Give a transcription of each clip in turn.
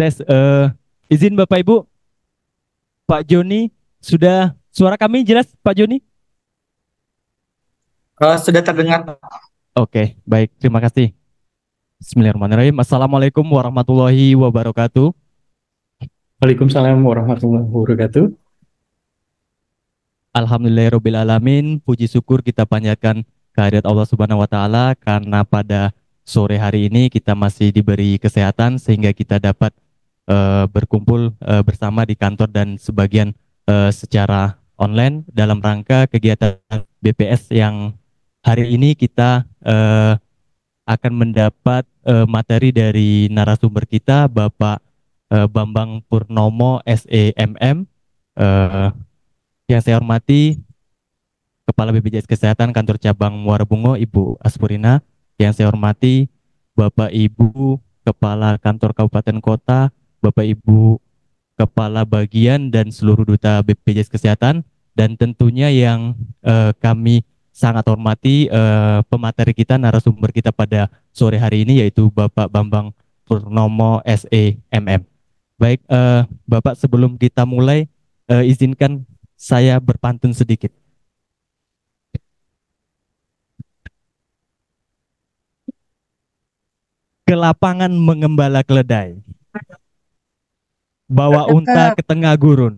Tes, izin Bapak Ibu, Pak Joni, sudah suara kami jelas Pak Joni? Sudah terdengar. Oke, baik, terima kasih. Bismillahirrahmanirrahim. Assalamualaikum warahmatullahi wabarakatuh. Waalaikumsalam warahmatullahi wabarakatuh. Alhamdulillahirrahmanirrahim. Puji syukur kita panjatkan kehadirat Allah Subhanahu wa Ta'ala karena pada sore hari ini kita masih diberi kesehatan sehingga kita dapat berkumpul bersama di kantor dan sebagian secara online dalam rangka kegiatan BPS yang hari ini kita akan mendapat materi dari narasumber kita Bapak Bambang Purnomo SEMM. Eh, yang saya hormati Kepala BPJS Kesehatan Kantor Cabang Muara Bungo Ibu Aspurina. Yang saya hormati Bapak Ibu Kepala Kantor Kabupaten Kota, Bapak Ibu Kepala Bagian dan seluruh duta BPJS Kesehatan, dan tentunya yang kami sangat hormati pemateri kita, narasumber kita pada sore hari ini yaitu Bapak Bambang Purnomo SEMM. Baik, Bapak, sebelum kita mulai izinkan saya berpantun sedikit. Ke lapangan mengembala keledai, bawa unta ke tengah gurun.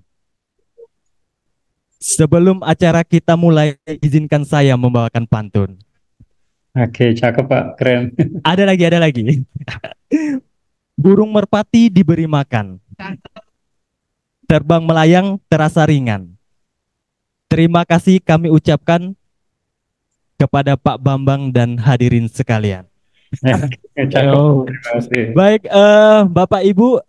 Sebelum acara kita mulai, izinkan saya membawakan pantun. Oke, cakep Pak, keren. Ada lagi. Burung merpati diberi makan, terbang melayang terasa ringan. Terima kasih kami ucapkan kepada Pak Bambang dan hadirin sekalian. Cakep, Oh. terima kasih. Baik, Bapak Ibu,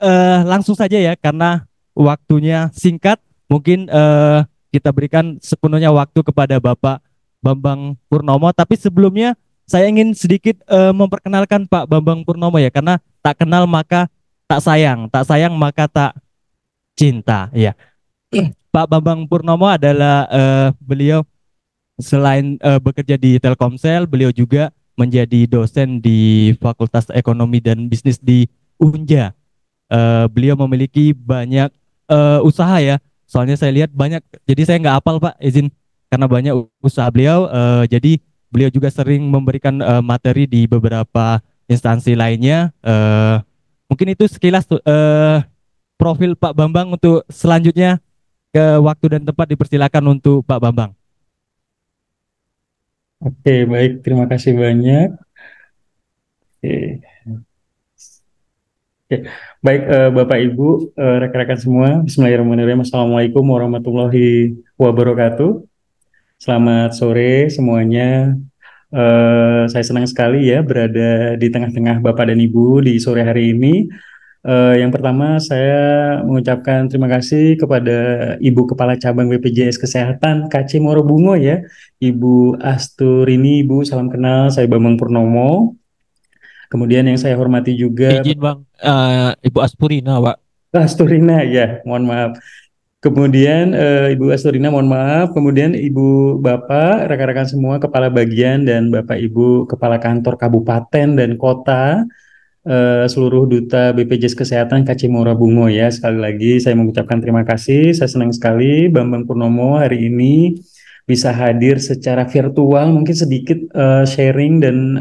langsung saja ya karena waktunya singkat. Mungkin kita berikan sepenuhnya waktu kepada Bapak Bambang Purnomo. Tapi sebelumnya saya ingin sedikit memperkenalkan Pak Bambang Purnomo ya, karena tak kenal maka tak sayang maka tak cinta. Ya, Pak Bambang Purnomo adalah beliau selain bekerja di Telkomsel, beliau juga menjadi dosen di Fakultas Ekonomi dan Bisnis di Unja. Beliau memiliki banyak usaha ya. Soalnya saya lihat banyak, jadi saya nggak hafal Pak, izin karena banyak usaha beliau. Jadi beliau juga sering memberikan materi di beberapa instansi lainnya. Mungkin itu sekilas profil Pak Bambang. Untuk selanjutnya ke waktu dan tempat dipersilakan untuk Pak Bambang. Oke, baik, terima kasih banyak. Oke, oke. Baik, Bapak Ibu, rekan-rekan semua, Bismillahirrahmanirrahim. Assalamualaikum warahmatullahi wabarakatuh. Selamat sore semuanya. Saya senang sekali ya berada di tengah-tengah Bapak dan Ibu di sore hari ini. Yang pertama, saya mengucapkan terima kasih kepada Ibu Kepala Cabang BPJS Kesehatan KC Morobungo ya, Ibu Asturini. Ibu, salam kenal, saya Bambang Purnomo. Kemudian yang saya hormati juga Izin Bang, Ibu Aspurina, Pak. Asturina ya, mohon maaf. Kemudian Ibu Asturina, mohon maaf. Kemudian Ibu Bapak, rekan-rekan semua, Kepala Bagian dan Bapak Ibu Kepala Kantor Kabupaten dan Kota, seluruh duta BPJS Kesehatan Kacimora Bungo ya. Sekali lagi saya mengucapkan terima kasih. Saya senang sekali Bambang Purnomo hari ini bisa hadir secara virtual, mungkin sedikit sharing dan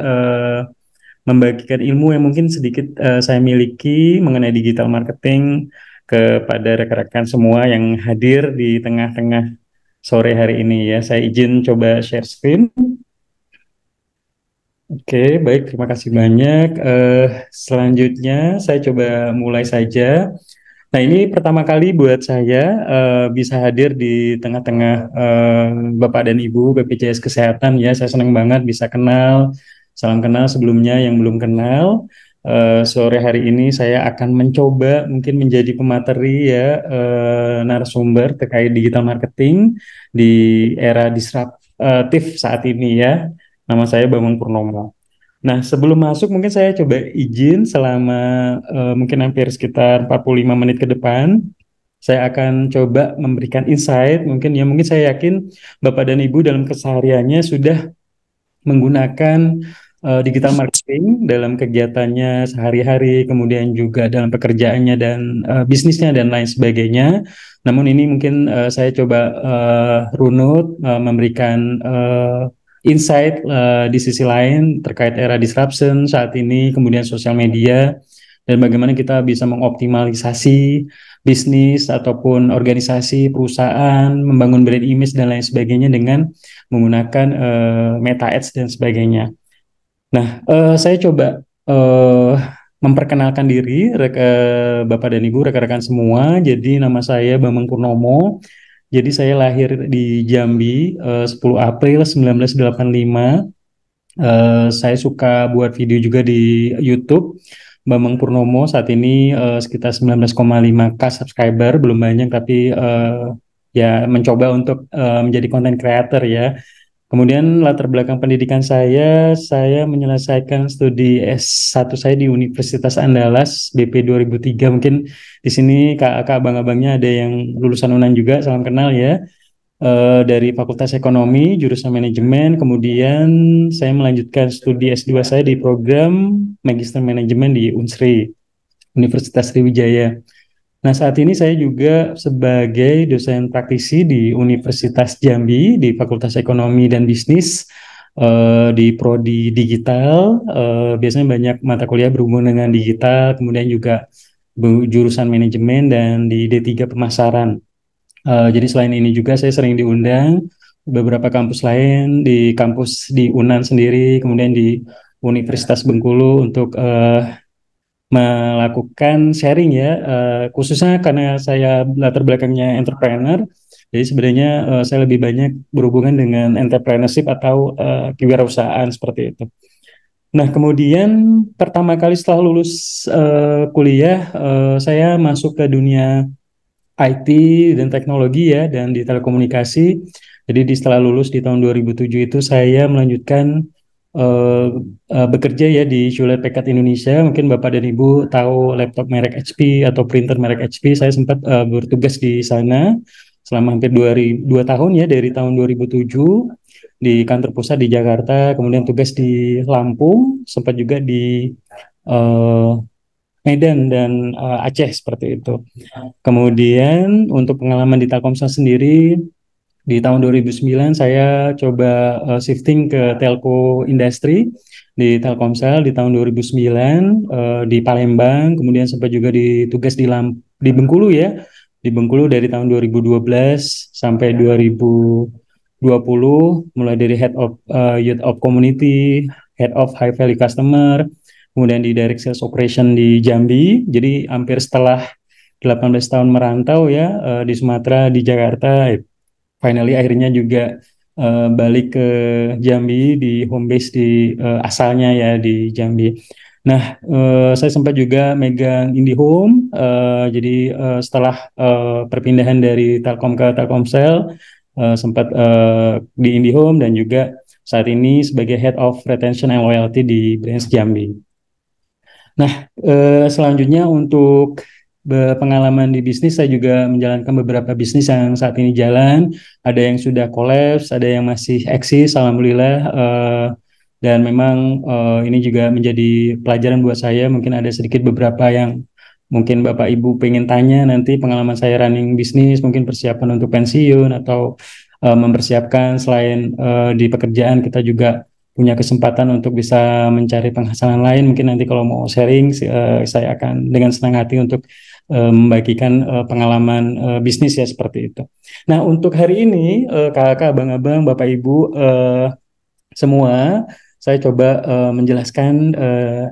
membagikan ilmu yang mungkin sedikit saya miliki mengenai digital marketing kepada rekan-rekan semua yang hadir di tengah-tengah sore hari ini ya. Saya izin coba share screen. Oke, baik, terima kasih banyak. Selanjutnya saya coba mulai saja. Nah, ini pertama kali buat saya bisa hadir di tengah-tengah Bapak dan Ibu BPJS Kesehatan ya. Saya senang banget bisa kenal, salam kenal sebelumnya yang belum kenal. Sore hari ini saya akan mencoba mungkin menjadi pemateri ya, narasumber terkait digital marketing di era disruptif saat ini ya. Nama saya Bambang Purnomo. Nah, sebelum masuk mungkin saya coba izin selama mungkin hampir sekitar 45 menit ke depan. Saya akan coba memberikan insight, mungkin saya yakin Bapak dan Ibu dalam kesehariannya sudah menggunakan digital marketing dalam kegiatannya sehari-hari, kemudian juga dalam pekerjaannya dan bisnisnya dan lain sebagainya. Namun ini mungkin saya coba runut memberikan insight di sisi lain terkait era disruption saat ini, kemudian sosial media dan bagaimana kita bisa mengoptimalisasi bisnis ataupun organisasi perusahaan, membangun brand image dan lain sebagainya dengan menggunakan meta ads dan sebagainya. Nah, saya coba memperkenalkan diri Bapak dan Ibu, rekan-rekan semua. Jadi nama saya Bambang Purnomo. Jadi saya lahir di Jambi 10 April 1985. Saya suka buat video juga di YouTube. Bambang Purnomo saat ini sekitar 19,5K subscriber, belum banyak tapi ya mencoba untuk menjadi content creator ya. Kemudian latar belakang pendidikan saya menyelesaikan studi S1 saya di Universitas Andalas BP 2003. Mungkin di sini kakak abang-abangnya ada yang lulusan UNAN juga, salam kenal ya. Dari Fakultas Ekonomi, jurusan Manajemen. Kemudian saya melanjutkan studi S2 saya di program Magister Manajemen di Unsri, Universitas Sriwijaya. Nah, saat ini saya juga sebagai dosen praktisi di Universitas Jambi di Fakultas Ekonomi dan Bisnis di Prodi Digital. Biasanya banyak mata kuliah berhubungan dengan digital, kemudian juga jurusan manajemen dan di D3 pemasaran. Jadi selain ini juga saya sering diundang beberapa kampus lain, di kampus di UNAN sendiri, kemudian di Universitas Bengkulu untuk melakukan sharing ya, khususnya karena saya latar belakangnya entrepreneur, jadi sebenarnya saya lebih banyak berhubungan dengan entrepreneurship atau kewirausahaan seperti itu. Nah, kemudian pertama kali setelah lulus kuliah, saya masuk ke dunia IT dan teknologi ya, dan di telekomunikasi. Jadi setelah lulus di tahun 2007 itu saya melanjutkan bekerja ya di Hewlett Packard Indonesia. Mungkin Bapak dan Ibu tahu laptop merek HP atau printer merek HP. Saya sempat bertugas di sana selama hampir 2 tahun ya, dari tahun 2007 di kantor pusat di Jakarta, kemudian tugas di Lampung, sempat juga di Medan dan Aceh seperti itu. Kemudian untuk pengalaman di Telkomsel sendiri, di tahun 2009 saya coba shifting ke telco industri di Telkomsel di tahun 2009 di Palembang, kemudian sempat juga ditugas di Bengkulu ya. Di Bengkulu dari tahun 2012 sampai 2020, mulai dari Head of Youth of Community, Head of High Value Customer, kemudian di Direct Sales Operation di Jambi. Jadi hampir setelah 18 tahun merantau ya di Sumatera, di Jakarta, finally akhirnya juga balik ke Jambi di home base di asalnya ya di Jambi. Nah, saya sempat juga megang IndiHome. Jadi setelah perpindahan dari Telkom ke Telkomsel, sempat di IndiHome dan juga saat ini sebagai Head of Retention and Loyalty di branch Jambi. Nah, selanjutnya untuk pengalaman di bisnis, saya juga menjalankan beberapa bisnis yang saat ini jalan. Ada yang sudah collapse, ada yang masih eksis, alhamdulillah. Dan memang ini juga menjadi pelajaran buat saya. Mungkin ada sedikit beberapa yang mungkin Bapak Ibu pengen tanya nanti pengalaman saya running bisnis, mungkin persiapan untuk pensiun atau mempersiapkan selain di pekerjaan kita juga punya kesempatan untuk bisa mencari penghasilan lain. Mungkin nanti kalau mau sharing, saya akan dengan senang hati untuk membagikan pengalaman bisnis ya seperti itu. Nah, untuk hari ini kakak, abang-abang, bapak ibu semua, saya coba menjelaskan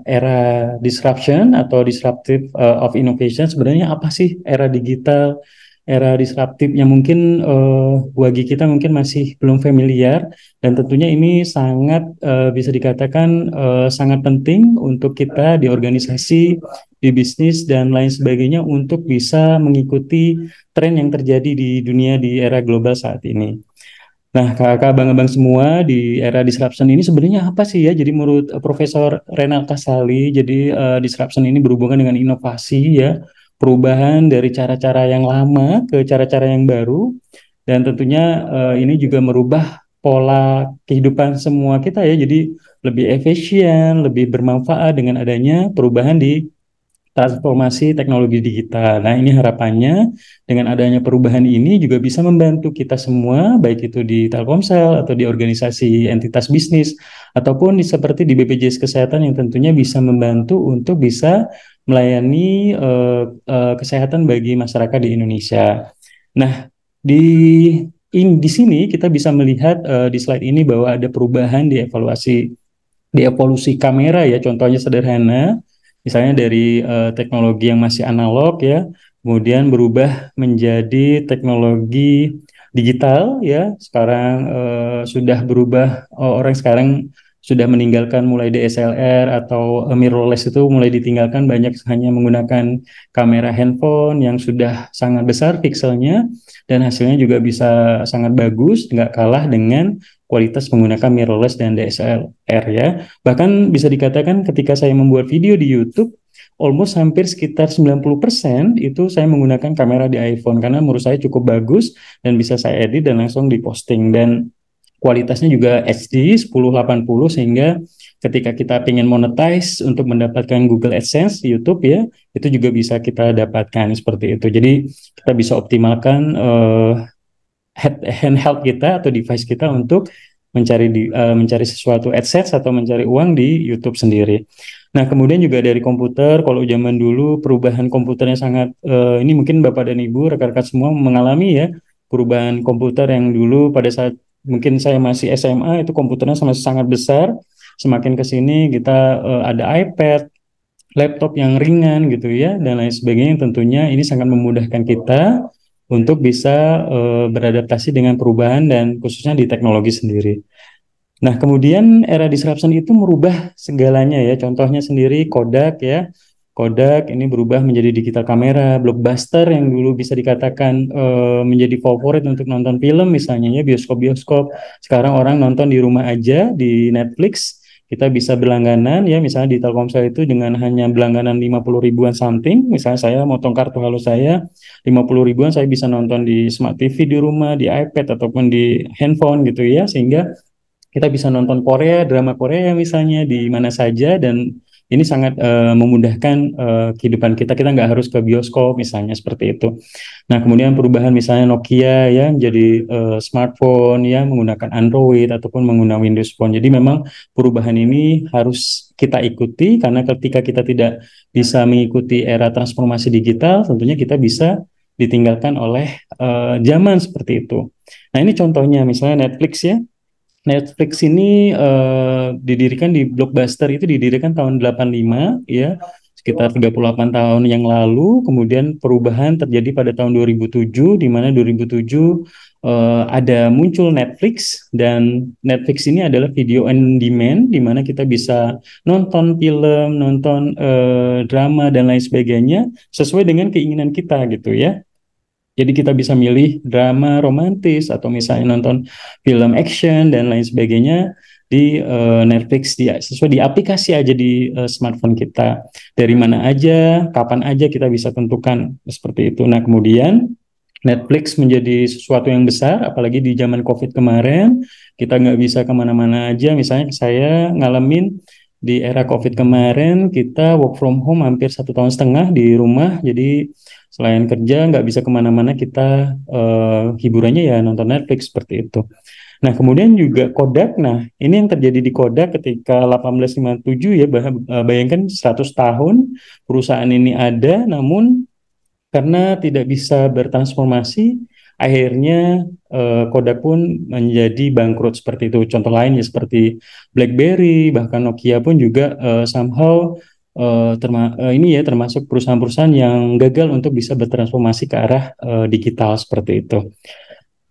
era disruption atau disruptive of innovation. Sebenarnya apa sih era digital, era disruptif yang mungkin bagi kita mungkin masih belum familiar, dan tentunya ini sangat bisa dikatakan sangat penting untuk kita di organisasi, di bisnis dan lain sebagainya untuk bisa mengikuti tren yang terjadi di dunia di era global saat ini. Nah, kakak abang-abang semua, di era disruption ini sebenarnya apa sih ya? Jadi menurut Profesor Renal Kasali, jadi disruption ini berhubungan dengan inovasi ya, perubahan dari cara-cara yang lama ke cara-cara yang baru, dan tentunya ini juga merubah pola kehidupan semua kita ya. Jadi lebih efisien, lebih bermanfaat dengan adanya perubahan di transformasi teknologi digital. Nah, ini harapannya dengan adanya perubahan ini juga bisa membantu kita semua, baik itu di Telkomsel atau di organisasi entitas bisnis, ataupun seperti di BPJS Kesehatan yang tentunya bisa membantu untuk bisa melayani kesehatan bagi masyarakat di Indonesia. Nah, di di sini kita bisa melihat di slide ini bahwa ada perubahan di evolusi kamera ya, contohnya sederhana, misalnya dari teknologi yang masih analog ya, kemudian berubah menjadi teknologi digital ya, sekarang sudah berubah, orang sekarang sudah meninggalkan mulai DSLR atau mirrorless itu mulai ditinggalkan, banyak hanya menggunakan kamera handphone yang sudah sangat besar pixelnya dan hasilnya juga bisa sangat bagus, nggak kalah dengan kualitas menggunakan mirrorless dan DSLR ya. Bahkan bisa dikatakan ketika saya membuat video di YouTube, almost hampir sekitar 90% itu saya menggunakan kamera di iPhone karena menurut saya cukup bagus dan bisa saya edit dan langsung diposting, dan kualitasnya juga HD 1080 sehingga ketika kita ingin monetize untuk mendapatkan Google AdSense YouTube ya, itu juga bisa kita dapatkan seperti itu. Jadi kita bisa optimalkan handheld kita atau device kita untuk mencari sesuatu AdSense atau mencari uang di YouTube sendiri. Nah, kemudian juga dari komputer, kalau zaman dulu perubahan komputernya sangat, ini mungkin Bapak dan Ibu, rekan-rekan semua mengalami ya, perubahan komputer yang dulu pada saat mungkin saya masih SMA, itu komputernya sangat besar. Semakin ke sini kita ada iPad, laptop yang ringan gitu ya, dan lain sebagainya, yang tentunya ini sangat memudahkan kita untuk bisa beradaptasi dengan perubahan dan khususnya di teknologi sendiri. Nah, kemudian era disruption itu merubah segalanya ya. Contohnya sendiri Kodak ya. Kodak ini berubah menjadi digital kamera, blockbuster yang dulu bisa dikatakan menjadi favorit untuk nonton film misalnya ya, bioskop-bioskop. Sekarang orang nonton di rumah aja di Netflix. Kita bisa berlangganan ya, misalnya di Telkomsel itu dengan hanya berlangganan 50 ribuan something. Misalnya saya motong kartu halo saya 50 ribuan, saya bisa nonton di Smart TV di rumah, di iPad ataupun di handphone gitu ya, sehingga kita bisa nonton Korea, drama Korea misalnya di mana saja, dan ini sangat memudahkan kehidupan kita. Kita nggak harus ke bioskop misalnya seperti itu. Nah, kemudian perubahan misalnya Nokia ya menjadi smartphone ya menggunakan Android ataupun menggunakan Windows Phone. Jadi memang perubahan ini harus kita ikuti, karena ketika kita tidak bisa mengikuti era transformasi digital, tentunya kita bisa ditinggalkan oleh zaman seperti itu. Nah, ini contohnya misalnya Netflix ya. Netflix ini didirikan di Blockbuster itu didirikan tahun 85 ya, sekitar 38 tahun yang lalu. Kemudian perubahan terjadi pada tahun 2007, di mana 2007 ada muncul Netflix, dan Netflix ini adalah video on demand di mana kita bisa nonton film, nonton drama dan lain sebagainya sesuai dengan keinginan kita gitu ya. Jadi kita bisa milih drama romantis atau misalnya nonton film action dan lain sebagainya di Netflix, sesuai di aplikasi aja di smartphone kita. Dari mana aja, kapan aja kita bisa tentukan seperti itu. Nah, kemudian Netflix menjadi sesuatu yang besar, apalagi di zaman COVID kemarin, kita nggak bisa kemana-mana aja. Misalnya saya ngalamin di era COVID kemarin, kita work from home hampir 1,5 tahun di rumah, jadi selain kerja nggak bisa kemana-mana, kita hiburannya ya nonton Netflix seperti itu. Nah, kemudian juga Kodak. Nah, ini yang terjadi di Kodak ketika 1857 ya, bayangkan 100 tahun perusahaan ini ada, namun karena tidak bisa bertransformasi, akhirnya Kodak pun menjadi bangkrut seperti itu. Contoh lain ya seperti BlackBerry, bahkan Nokia pun juga somehow ini ya termasuk perusahaan-perusahaan yang gagal untuk bisa bertransformasi ke arah digital seperti itu.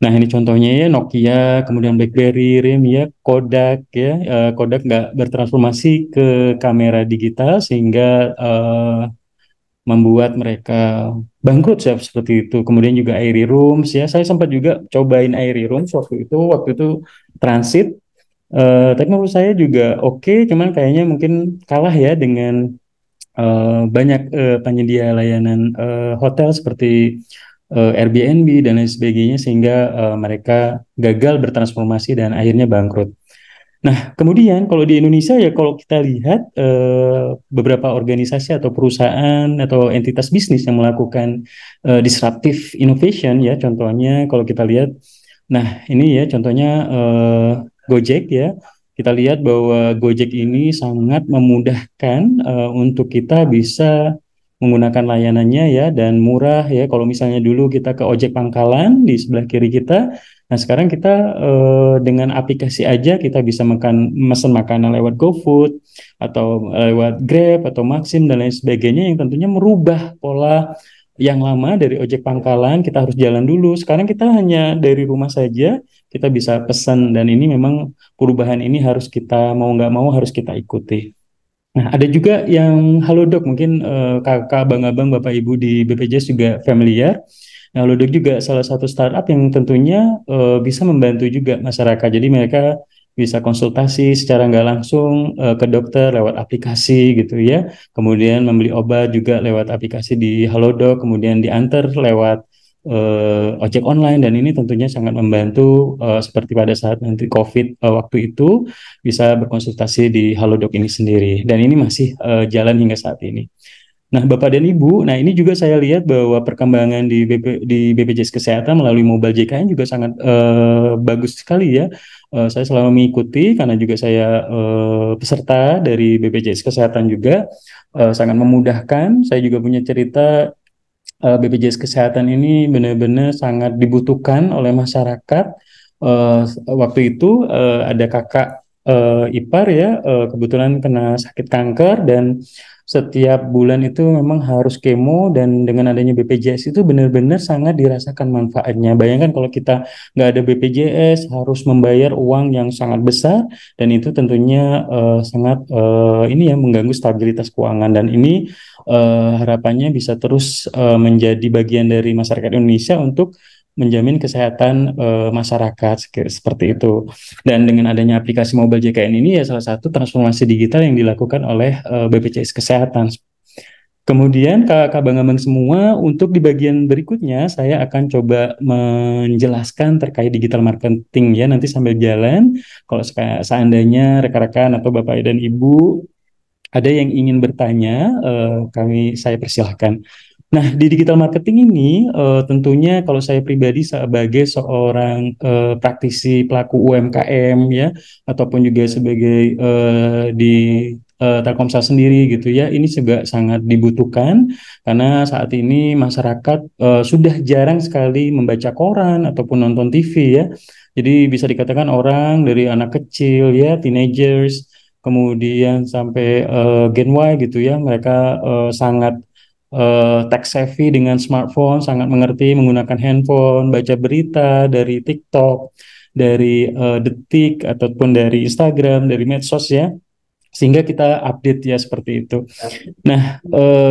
Nah, ini contohnya ya Nokia, kemudian BlackBerry, RIM ya, Kodak ya. Kodak nggak bertransformasi ke kamera digital sehingga membuat mereka bangkrut ya, seperti itu. Kemudian juga Airy Rooms ya, saya sempat juga cobain Airy Rooms waktu itu transit. Teknologi saya juga oke, cuman kayaknya mungkin kalah ya dengan banyak penyedia layanan hotel seperti Airbnb dan lain sebagainya sehingga mereka gagal bertransformasi dan akhirnya bangkrut. Nah, kemudian kalau di Indonesia ya kalau kita lihat beberapa organisasi atau perusahaan atau entitas bisnis yang melakukan disruptive innovation ya, contohnya kalau kita lihat, nah ini ya contohnya Gojek ya, kita lihat bahwa Gojek ini sangat memudahkan untuk kita bisa menggunakan layanannya ya dan murah ya. Kalau misalnya dulu kita ke ojek pangkalan di sebelah kiri kita, nah sekarang kita dengan aplikasi aja kita bisa mesen makanan lewat GoFood atau lewat Grab atau Maxim dan lain sebagainya yang tentunya merubah pola yang lama dari ojek pangkalan kita harus jalan dulu. Sekarang kita hanya dari rumah saja kita bisa pesan dan ini memang perubahan ini harus kita mau nggak mau harus kita ikuti. Nah, ada juga yang Halodoc, mungkin kakak, abang-abang, bapak, ibu di BPJS juga familiar. Nah, Halodoc juga salah satu startup yang tentunya bisa membantu juga masyarakat. Jadi mereka bisa konsultasi secara nggak langsung ke dokter lewat aplikasi gitu ya. Kemudian membeli obat juga lewat aplikasi di Halodoc, kemudian diantar lewat ojek online dan ini tentunya sangat membantu seperti pada saat nanti COVID waktu itu bisa berkonsultasi di Halodoc ini sendiri dan ini masih jalan hingga saat ini. Nah, Bapak dan Ibu, nah ini juga saya lihat bahwa perkembangan di BPJS Kesehatan melalui Mobile JKN juga sangat bagus sekali ya. Saya selalu mengikuti karena juga saya peserta dari BPJS Kesehatan juga sangat memudahkan. Saya juga punya cerita BPJS Kesehatan ini benar-benar sangat dibutuhkan oleh masyarakat. Waktu itu ada kakak ipar ya, kebetulan kena sakit kanker dan setiap bulan itu memang harus kemo dan dengan adanya BPJS itu benar-benar sangat dirasakan manfaatnya. Bayangkan kalau kita nggak ada BPJS harus membayar uang yang sangat besar dan itu tentunya sangat ini ya mengganggu stabilitas keuangan dan ini harapannya bisa terus menjadi bagian dari masyarakat Indonesia untuk menjamin kesehatan masyarakat seperti itu. Dan dengan adanya aplikasi Mobile JKN ini ya salah satu transformasi digital yang dilakukan oleh BPJS Kesehatan. Kemudian kakak abang semua untuk di bagian berikutnya saya akan coba menjelaskan terkait digital marketing ya nanti sambil jalan. Kalau seandainya rekan-rekan atau bapak dan ibu ada yang ingin bertanya, saya persilahkan. Nah, di digital marketing ini tentunya kalau saya pribadi sebagai seorang praktisi pelaku UMKM ya, ataupun juga sebagai di Telkomsel sendiri gitu ya, ini juga sangat dibutuhkan karena saat ini masyarakat sudah jarang sekali membaca koran ataupun nonton TV ya. Jadi bisa dikatakan orang dari anak kecil ya, teenagers, kemudian sampai Gen Y gitu ya, mereka sangat tech savvy dengan smartphone, sangat mengerti menggunakan handphone, baca berita dari TikTok, dari Detik ataupun dari Instagram, dari medsos ya, sehingga kita update ya seperti itu. Nah,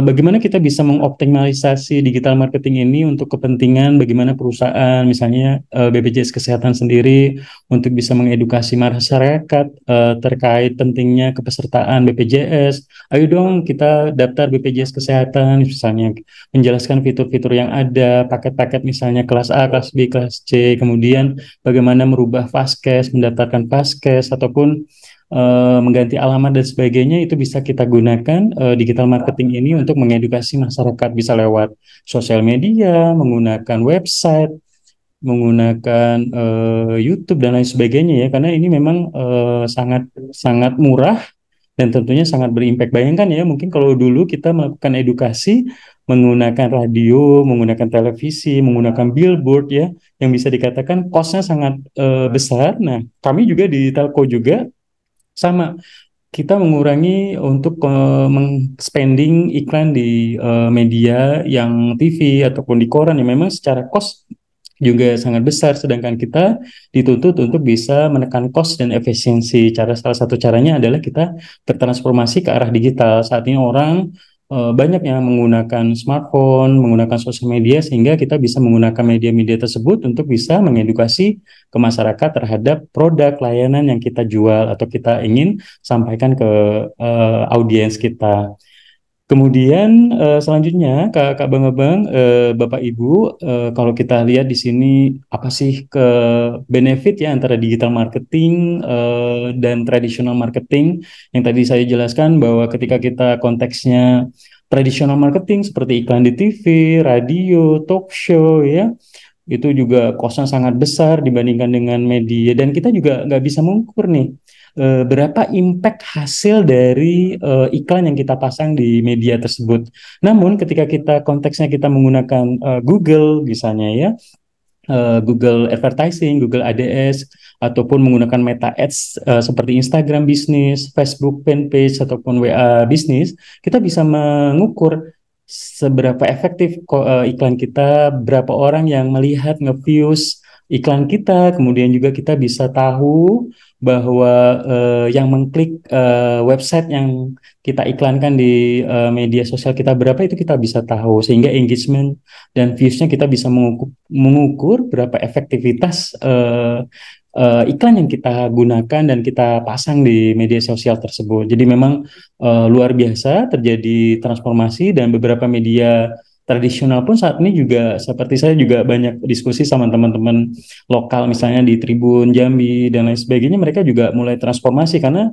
bagaimana kita bisa mengoptimalisasi digital marketing ini untuk kepentingan bagaimana perusahaan, misalnya BPJS Kesehatan sendiri, untuk bisa mengedukasi masyarakat terkait pentingnya kepesertaan BPJS. Ayo dong kita daftar BPJS Kesehatan, misalnya menjelaskan fitur-fitur yang ada, paket-paket misalnya kelas A, kelas B, kelas C, kemudian bagaimana merubah Vaskes, mendaftarkan Vaskes, ataupun mengganti alamat dan sebagainya itu bisa kita gunakan digital marketing ini untuk mengedukasi masyarakat bisa lewat sosial media, menggunakan website, menggunakan YouTube dan lain sebagainya ya karena ini memang sangat sangat murah dan tentunya sangat berimpact. Bayangkan ya mungkin kalau dulu kita melakukan edukasi menggunakan radio, menggunakan televisi, menggunakan billboard ya yang bisa dikatakan cost-nya sangat besar. Nah, kami juga di Telco juga sama kita mengurangi untuk spending iklan di media yang TV ataupun di koran yang memang secara cost juga sangat besar sedangkan kita dituntut untuk bisa menekan cost dan efisiensi. Salah satu caranya adalah kita bertransformasi ke arah digital. Saat ini orang banyak yang menggunakan smartphone, menggunakan sosial media sehingga kita bisa menggunakan media-media tersebut untuk bisa mengedukasi ke masyarakat terhadap produk layanan yang kita jual atau kita ingin sampaikan ke audiens kita. Kemudian selanjutnya Kak Bang Bapak Ibu, kalau kita lihat di sini apa sih ke benefit ya antara digital marketing dan traditional marketing yang tadi saya jelaskan bahwa ketika kita konteksnya traditional marketing seperti iklan di TV, radio, talk show ya, itu juga kosnya sangat besar dibandingkan dengan media dan kita juga nggak bisa mengukur nih berapa impact hasil dari iklan yang kita pasang di media tersebut. Namun ketika kita konteksnya kita menggunakan Google misalnya ya, Google Advertising, Google ADS, ataupun menggunakan Meta Ads seperti Instagram Business, Facebook Fanpage, ataupun WA Business, kita bisa mengukur seberapa efektif iklan kita, berapa orang yang melihat, nge-views iklan kita, kemudian juga kita bisa tahu bahwa yang mengklik website yang kita iklankan di media sosial kita berapa itu kita bisa tahu, sehingga engagement dan views-nya kita bisa mengukur berapa efektivitas iklan yang kita gunakan dan kita pasang di media sosial tersebut. Jadi memang luar biasa terjadi transformasi dan beberapa media tradisional pun saat ini juga seperti saya juga banyak diskusi sama teman-teman lokal misalnya di Tribun Jambi dan lain sebagainya, mereka juga mulai transformasi karena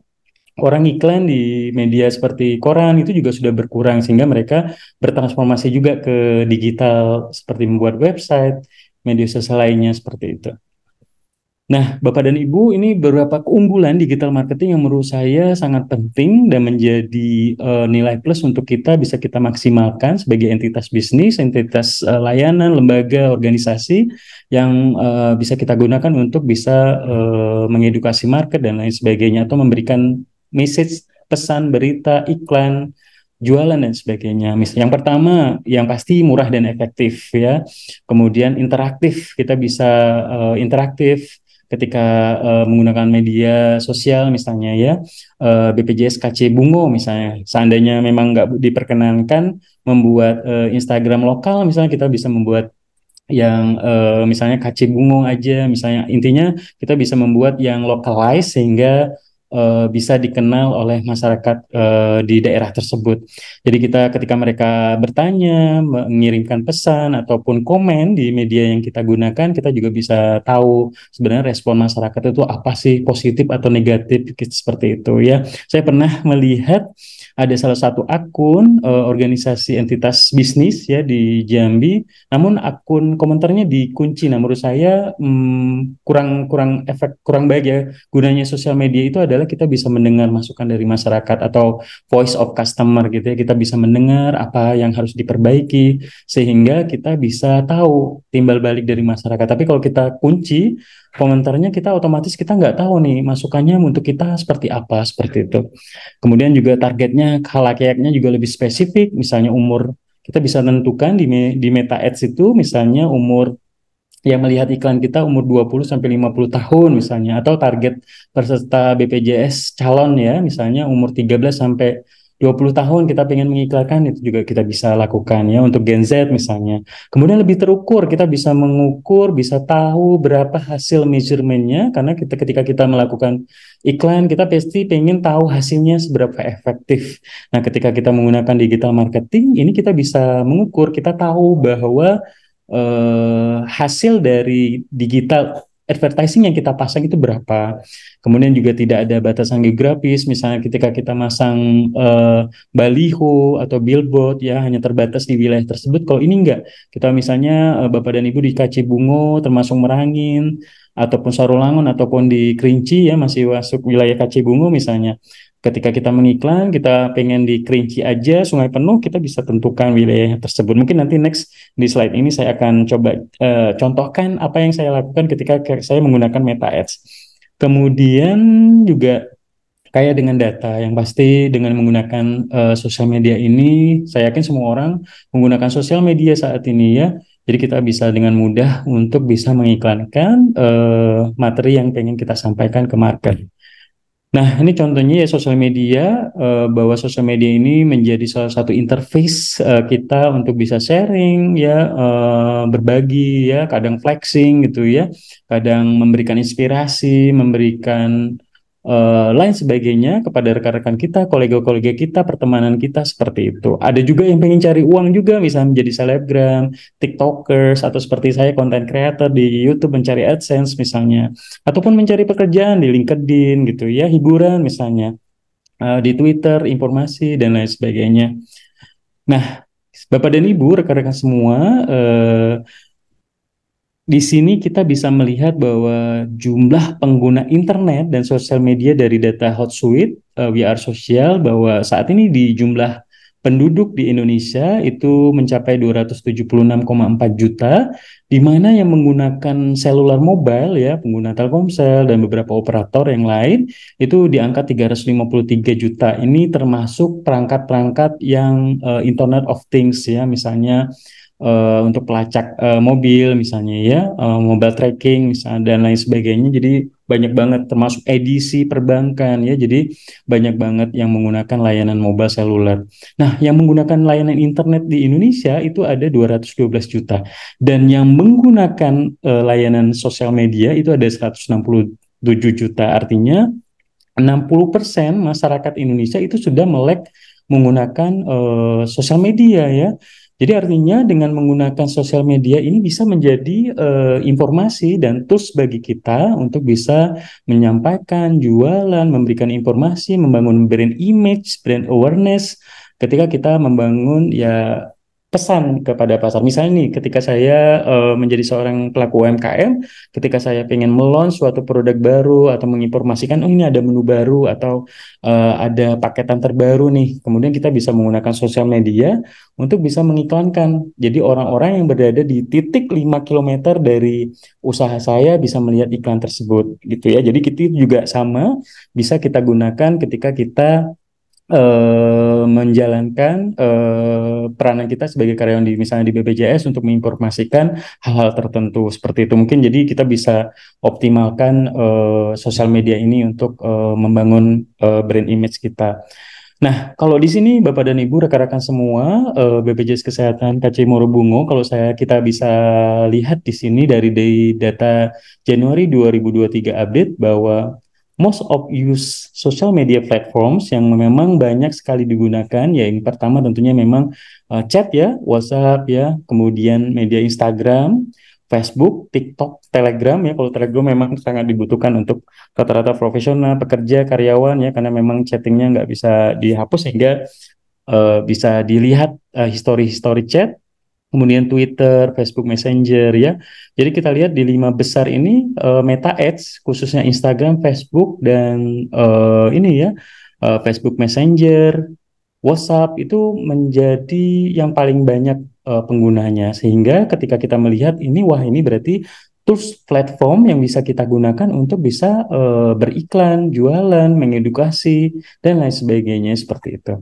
orang iklan di media seperti koran itu juga sudah berkurang sehingga mereka bertransformasi juga ke digital seperti membuat website, media sosial lainnya seperti itu. Nah, Bapak dan Ibu, ini beberapa keunggulan digital marketing yang menurut saya sangat penting dan menjadi nilai plus untuk kita bisa kita maksimalkan sebagai entitas bisnis, entitas layanan, lembaga, organisasi yang bisa kita gunakan untuk bisa mengedukasi market dan lain sebagainya atau memberikan message, pesan, berita, iklan, jualan dan sebagainya. Misalnya yang pertama, yang pasti murah dan efektif ya. Kemudian interaktif, kita bisa interaktif ketika menggunakan media sosial misalnya ya, BPJS KC Bungo misalnya, seandainya memang nggak diperkenankan membuat Instagram lokal, misalnya kita bisa membuat yang misalnya KC Bungo aja, misalnya intinya kita bisa membuat yang localized sehingga bisa dikenal oleh masyarakat di daerah tersebut. Jadi kita ketika mereka bertanya, mengirimkan pesan ataupun komen di media yang kita gunakan, kita juga bisa tahu sebenarnya respon masyarakat itu apa sih, positif atau negatif seperti itu ya. Saya pernah melihat ada salah satu akun organisasi entitas bisnis ya di Jambi, namun akun komentarnya dikunci. Nah, menurut saya kurang kurang efek kurang baik ya. Gunanya sosial media itu adalah kita bisa mendengar masukan dari masyarakat atau voice of customer gitu ya. Kita bisa mendengar apa yang harus diperbaiki sehingga kita bisa tahu timbal balik dari masyarakat. Tapi kalau kita kunci komentarnya, kita otomatis kita nggak tahu nih masukannya untuk kita seperti apa, seperti itu. Kemudian juga targetnya, khalakiyaknya juga lebih spesifik, misalnya umur. Kita bisa tentukan di Meta Ads itu misalnya umur yang melihat iklan kita umur 20 sampai 50 tahun misalnya, atau target peserta BPJS calon ya misalnya umur 13 sampai 20 tahun kita pengen mengiklankan, itu juga kita bisa lakukan ya untuk Gen Z misalnya. Kemudian lebih terukur, kita bisa mengukur, bisa tahu berapa hasil measurementnya, karena kita ketika kita melakukan iklan kita pasti pengen tahu hasilnya seberapa efektif. Nah, ketika kita menggunakan digital marketing ini kita bisa mengukur, kita tahu bahwa hasil dari digital advertising yang kita pasang itu berapa. Kemudian juga tidak ada batasan geografis, misalnya ketika kita masang baliho atau billboard ya hanya terbatas di wilayah tersebut. Kalau ini enggak, kita misalnya Bapak dan Ibu di KC Bungo termasuk Merangin ataupun Sarulangun ataupun di Kerinci ya masih masuk wilayah KC Bungo misalnya. Ketika kita mengiklan, kita pengen di Kerinci aja, Sungai Penuh, kita bisa tentukan wilayah tersebut. Mungkin nanti next di slide ini saya akan coba contohkan apa yang saya lakukan ketika saya menggunakan Meta Ads. Kemudian juga kaya dengan data, yang pasti dengan menggunakan sosial media ini, saya yakin semua orang menggunakan sosial media saat ini ya. Jadi kita bisa dengan mudah untuk bisa mengiklankan materi yang pengen kita sampaikan ke market. Nah, ini contohnya ya sosial media, bahwa sosial media ini menjadi salah satu interface kita untuk bisa sharing ya, berbagi ya, kadang flexing gitu ya, kadang memberikan inspirasi, memberikan lain sebagainya kepada rekan-rekan kita, kolega-kolega kita, pertemanan kita seperti itu. Ada juga yang pengen cari uang juga, misalnya menjadi selebgram, tiktokers, atau seperti saya content creator di YouTube mencari AdSense misalnya, ataupun mencari pekerjaan di LinkedIn gitu ya, hiburan misalnya, di Twitter, informasi dan lain sebagainya. Nah, Bapak dan Ibu, rekan-rekan semua, di sini kita bisa melihat bahwa jumlah pengguna internet dan sosial media dari data Hotsuite, We Are Social, bahwa saat ini di jumlah penduduk di Indonesia itu mencapai 276,4 juta, di mana yang menggunakan seluler mobile ya, pengguna Telkomsel dan beberapa operator yang lain itu di angka 353 juta. Ini termasuk perangkat-perangkat yang Internet of Things ya, misalnya untuk pelacak mobil misalnya ya, mobile tracking misalnya dan lain sebagainya. Jadi banyak banget, termasuk edisi perbankan ya. Jadi banyak banget yang menggunakan layanan mobile seluler. Nah, yang menggunakan layanan internet di Indonesia itu ada 212 juta dan yang menggunakan layanan sosial media itu ada 167 juta. Artinya 60% masyarakat Indonesia itu sudah melek menggunakan sosial media ya. Jadi artinya dengan menggunakan sosial media ini bisa menjadi informasi dan tools bagi kita untuk bisa menyampaikan, jualan, memberikan informasi, membangun brand image, brand awareness ketika kita membangun ya pesan kepada pasar. Misalnya nih, ketika saya menjadi seorang pelaku UMKM, ketika saya pengen meluncur suatu produk baru atau menginformasikan, oh ini ada menu baru atau ada paketan terbaru nih, kemudian kita bisa menggunakan sosial media untuk bisa mengiklankan. Jadi orang-orang yang berada di titik 5 kilometer dari usaha saya bisa melihat iklan tersebut, gitu ya. Jadi itu juga sama, bisa kita gunakan ketika kita menjalankan peranan kita sebagai karyawan di misalnya di BPJS untuk menginformasikan hal-hal tertentu seperti itu. Mungkin jadi kita bisa optimalkan sosial media ini untuk membangun brand image kita. Nah, kalau di sini Bapak dan Ibu rekan-rekan semua, BPJS Kesehatan KC Morobungo, kalau kita bisa lihat di sini dari data Januari 2023 update bahwa most of use social media platforms yang memang banyak sekali digunakan, ya yang pertama tentunya memang chat ya, WhatsApp ya, kemudian media Instagram, Facebook, TikTok, Telegram ya. Kalau Telegram memang sangat dibutuhkan untuk rata-rata profesional, pekerja, karyawan ya, karena memang chattingnya nggak bisa dihapus sehingga bisa dilihat history chat. Kemudian Twitter, Facebook Messenger ya. Jadi kita lihat di 5 besar ini Meta Ads khususnya Instagram, Facebook dan ini ya Facebook Messenger, WhatsApp itu menjadi yang paling banyak penggunanya. Sehingga ketika kita melihat ini, wah ini berarti tools platform yang bisa kita gunakan untuk bisa beriklan, jualan, mengedukasi dan lain sebagainya seperti itu.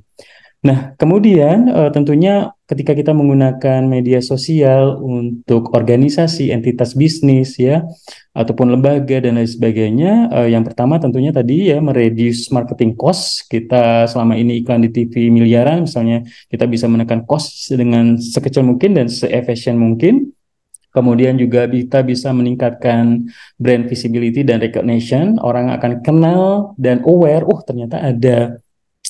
Nah, kemudian tentunya ketika kita menggunakan media sosial untuk organisasi, entitas bisnis ya, ataupun lembaga dan lain sebagainya, yang pertama tentunya tadi ya mereduce marketing cost. Kita selama ini iklan di TV miliaran, misalnya kita bisa menekan cost dengan sekecil mungkin dan se-efisien mungkin. Kemudian juga kita bisa meningkatkan brand visibility dan recognition. Orang akan kenal dan aware, oh ternyata ada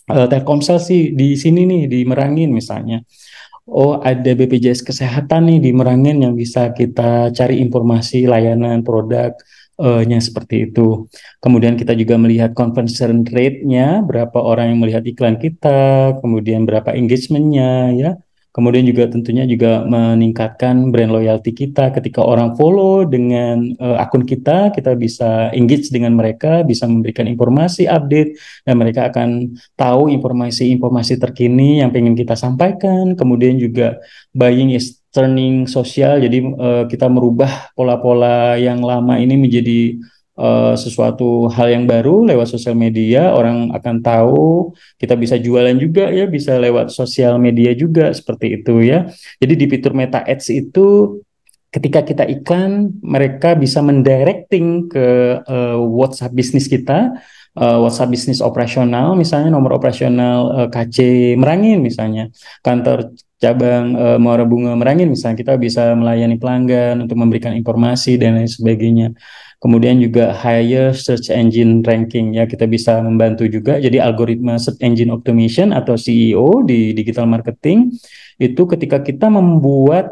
Telkomsel sih di sini nih di Merangin misalnya. Oh ada BPJS Kesehatan nih di Merangin yang bisa kita cari informasi layanan produknya seperti itu. Kemudian kita juga melihat conversion rate-nya, berapa orang yang melihat iklan kita, kemudian berapa engagement-nya ya. Kemudian juga tentunya juga meningkatkan brand loyalty kita ketika orang follow dengan akun kita bisa engage dengan mereka, bisa memberikan informasi update dan mereka akan tahu informasi-informasi terkini yang pengen kita sampaikan. Kemudian juga buying is turning sosial, jadi kita merubah pola-pola yang lama ini menjadi sesuatu hal yang baru lewat sosial media. Orang akan tahu, kita bisa jualan juga ya, bisa lewat sosial media juga seperti itu ya. Jadi di fitur Meta Ads itu ketika kita iklan, mereka bisa mendirecting ke WhatsApp bisnis kita, WhatsApp bisnis operasional, misalnya nomor operasional KC Merangin misalnya, kantor cabang Muara Bunga Merangin misalnya, kita bisa melayani pelanggan untuk memberikan informasi dan lain sebagainya. Kemudian juga higher search engine ranking ya, kita bisa membantu juga. Jadi algoritma search engine optimization atau CEO di digital marketing itu ketika kita membuat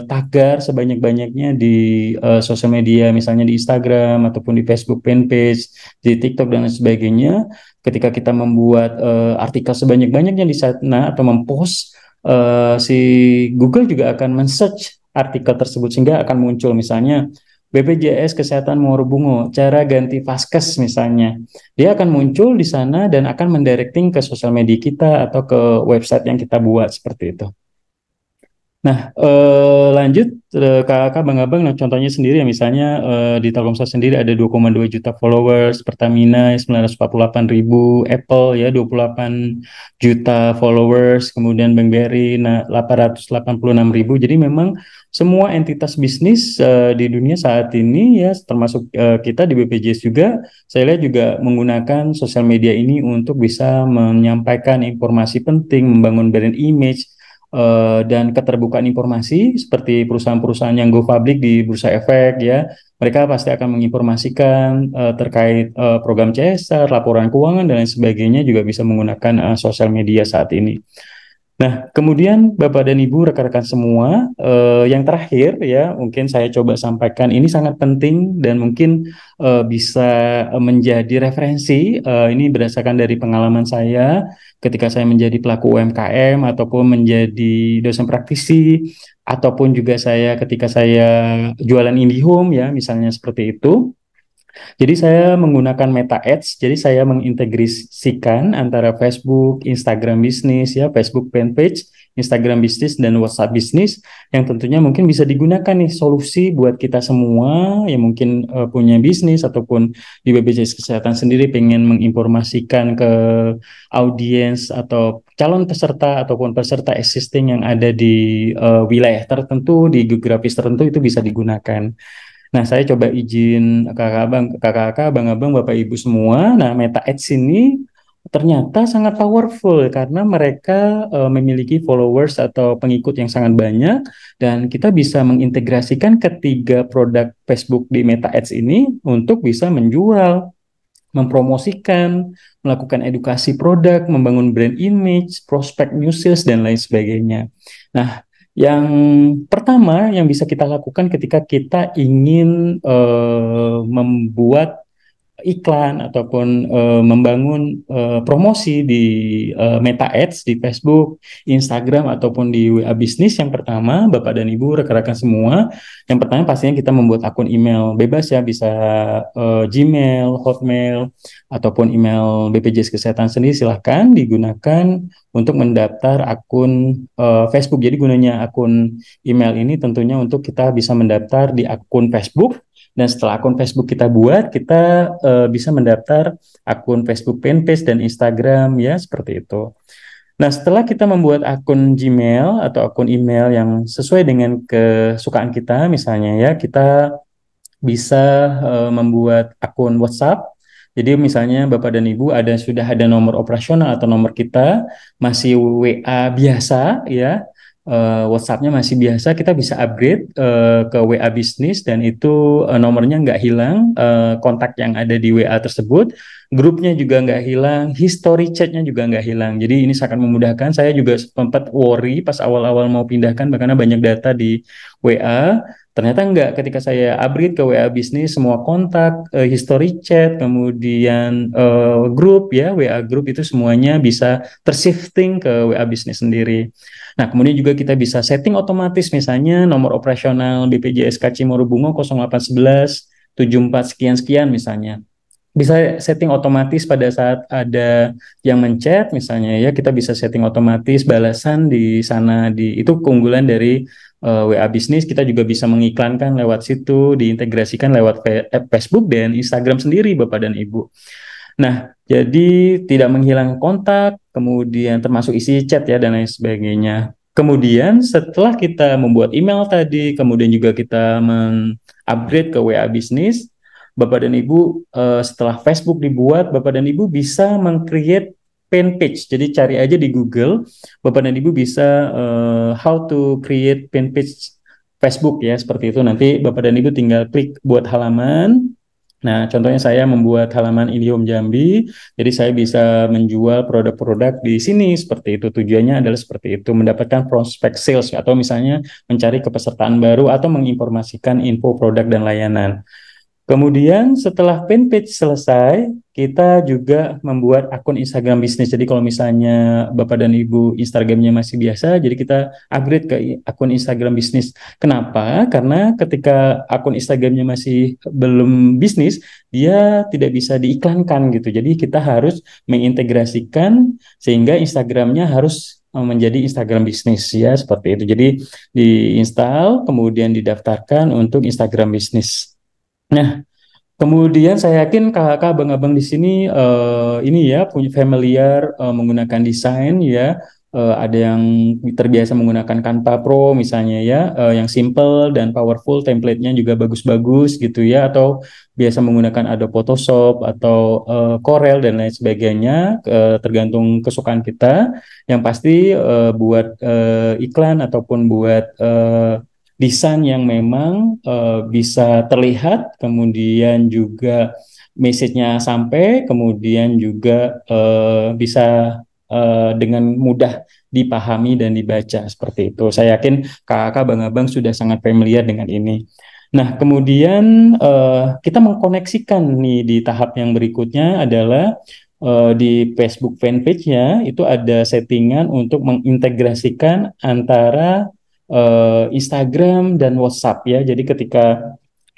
tagar sebanyak-banyaknya di sosial media, misalnya di Instagram ataupun di Facebook fanpage, di TikTok dan lain sebagainya. Ketika kita membuat artikel sebanyak-banyaknya di sana atau mempost, si Google juga akan men-search artikel tersebut sehingga akan muncul misalnya BPJS Kesehatan Muarubungo, cara ganti vaskes misalnya. Dia akan muncul di sana dan akan mendirecting ke sosial media kita atau ke website yang kita buat seperti itu. Nah, lanjut kakak, bang-abang, nah contohnya sendiri ya, misalnya di Telkomsel sendiri ada 2,2 juta followers, Pertamina 948.000, Apple ya 28 juta followers, kemudian BlackBerry 886.000. Jadi memang semua entitas bisnis di dunia saat ini ya, termasuk kita di BPJS juga, saya lihat juga menggunakan sosial media ini untuk bisa menyampaikan informasi penting, membangun brand image, dan keterbukaan informasi seperti perusahaan-perusahaan yang go public di Bursa Efek ya, mereka pasti akan menginformasikan terkait program CSR, laporan keuangan dan lain sebagainya, juga bisa menggunakan sosial media saat ini. Nah, kemudian Bapak dan Ibu, rekan-rekan semua, yang terakhir ya, mungkin saya coba sampaikan ini sangat penting dan mungkin bisa menjadi referensi. Ini berdasarkan dari pengalaman saya ketika saya menjadi pelaku UMKM ataupun menjadi dosen praktisi, ataupun juga saya ketika saya jualan IndiHome ya, misalnya seperti itu. Jadi saya menggunakan Meta Ads, jadi saya mengintegrasikan antara Facebook, Instagram bisnis ya, Facebook fanpage, Instagram bisnis dan WhatsApp bisnis yang tentunya mungkin bisa digunakan nih solusi buat kita semua yang mungkin punya bisnis ataupun di BPJS Kesehatan sendiri pengen menginformasikan ke audiens atau calon peserta ataupun peserta existing yang ada di wilayah tertentu, di geografis tertentu, itu bisa digunakan. Nah, saya coba izin kakak-kakak, abang-abang, bapak ibu semua. Nah, Meta Ads ini ternyata sangat powerful karena mereka memiliki followers atau pengikut yang sangat banyak, dan kita bisa mengintegrasikan ketiga produk Facebook di Meta Ads ini untuk bisa menjual, mempromosikan, melakukan edukasi produk, membangun brand image, prospek new sales, dan lain sebagainya. Nah, yang pertama yang bisa kita lakukan ketika kita ingin membuat iklan ataupun membangun promosi di Meta Ads di Facebook, Instagram ataupun di WA Bisnis, yang pertama Bapak dan Ibu, rekan-rekan semua, yang pertama pastinya kita membuat akun email bebas ya, bisa Gmail, Hotmail ataupun email BPJS Kesehatan sendiri, silahkan digunakan untuk mendaftar akun Facebook. Jadi gunanya akun email ini tentunya untuk kita bisa mendaftar di akun Facebook. Dan setelah akun Facebook kita buat, kita bisa mendaftar akun Facebook fanpage dan Instagram ya, seperti itu. Nah, setelah kita membuat akun Gmail atau akun email yang sesuai dengan kesukaan kita, misalnya ya, kita bisa membuat akun WhatsApp. Jadi misalnya Bapak dan Ibu sudah ada nomor operasional atau nomor kita masih WA biasa ya, WhatsApp-nya masih biasa, kita bisa upgrade ke WA bisnis, dan itu nomornya nggak hilang, kontak yang ada di WA tersebut, grupnya juga nggak hilang, history chatnya juga nggak hilang. Jadi ini sangat memudahkan. Saya juga sempat worry pas awal-awal mau pindahkan karena banyak data di WA. Ternyata enggak, ketika saya upgrade ke WA bisnis, semua kontak, history chat, kemudian grup ya, WA grup itu semuanya bisa tershifting ke WA bisnis sendiri. Nah, kemudian juga kita bisa setting otomatis, misalnya nomor operasional BPJS KC Muarubungo 0811 74 sekian-sekian misalnya. Bisa setting otomatis pada saat ada yang menchat misalnya ya, kita bisa setting otomatis balasan di sana. Itu keunggulan dari WA bisnis. Kita juga bisa mengiklankan lewat situ, diintegrasikan lewat Facebook dan Instagram sendiri Bapak dan Ibu. Nah, jadi tidak menghilangkan kontak, kemudian termasuk isi chat ya, dan lain sebagainya. Kemudian setelah kita membuat email tadi, kemudian juga kita mengupgrade ke WA bisnis, Bapak dan Ibu, setelah Facebook dibuat, Bapak dan Ibu bisa meng-create fanpage. Jadi cari aja di Google, Bapak dan Ibu bisa how to create fanpage Facebook ya, seperti itu. Nanti Bapak dan Ibu tinggal klik buat halaman. Nah, contohnya saya membuat halaman IndiHome Jambi, jadi saya bisa menjual produk-produk di sini seperti itu. Tujuannya adalah seperti itu, mendapatkan prospek sales atau misalnya mencari kepesertaan baru atau menginformasikan info produk dan layanan. Kemudian setelah fanpage selesai, kita juga membuat akun Instagram bisnis. Jadi kalau misalnya Bapak dan Ibu Instagramnya masih biasa, jadi kita upgrade ke akun Instagram bisnis. Kenapa? Karena ketika akun Instagramnya masih belum bisnis, dia tidak bisa diiklankan gitu. Jadi kita harus mengintegrasikan sehingga Instagramnya harus menjadi Instagram bisnis ya, seperti itu. Jadi diinstal, kemudian didaftarkan untuk Instagram bisnis. Nah, kemudian saya yakin kakak abang-abang di sini ini ya punya familiar menggunakan desain ya. Ada yang terbiasa menggunakan Canva Pro misalnya ya, yang simple dan powerful, template-nya juga bagus-bagus gitu ya, atau biasa menggunakan Adobe Photoshop atau Corel dan lain sebagainya, tergantung kesukaan kita. Yang pasti buat iklan ataupun buat desain yang memang bisa terlihat, kemudian juga message-nya sampai, kemudian juga bisa dengan mudah dipahami dan dibaca seperti itu. Saya yakin kakak, abang-abang sudah sangat familiar dengan ini. Nah, kemudian kita mengkoneksikan nih di tahap yang berikutnya adalah di Facebook fanpage-nya itu ada settingan untuk mengintegrasikan antara Instagram dan WhatsApp ya. Jadi ketika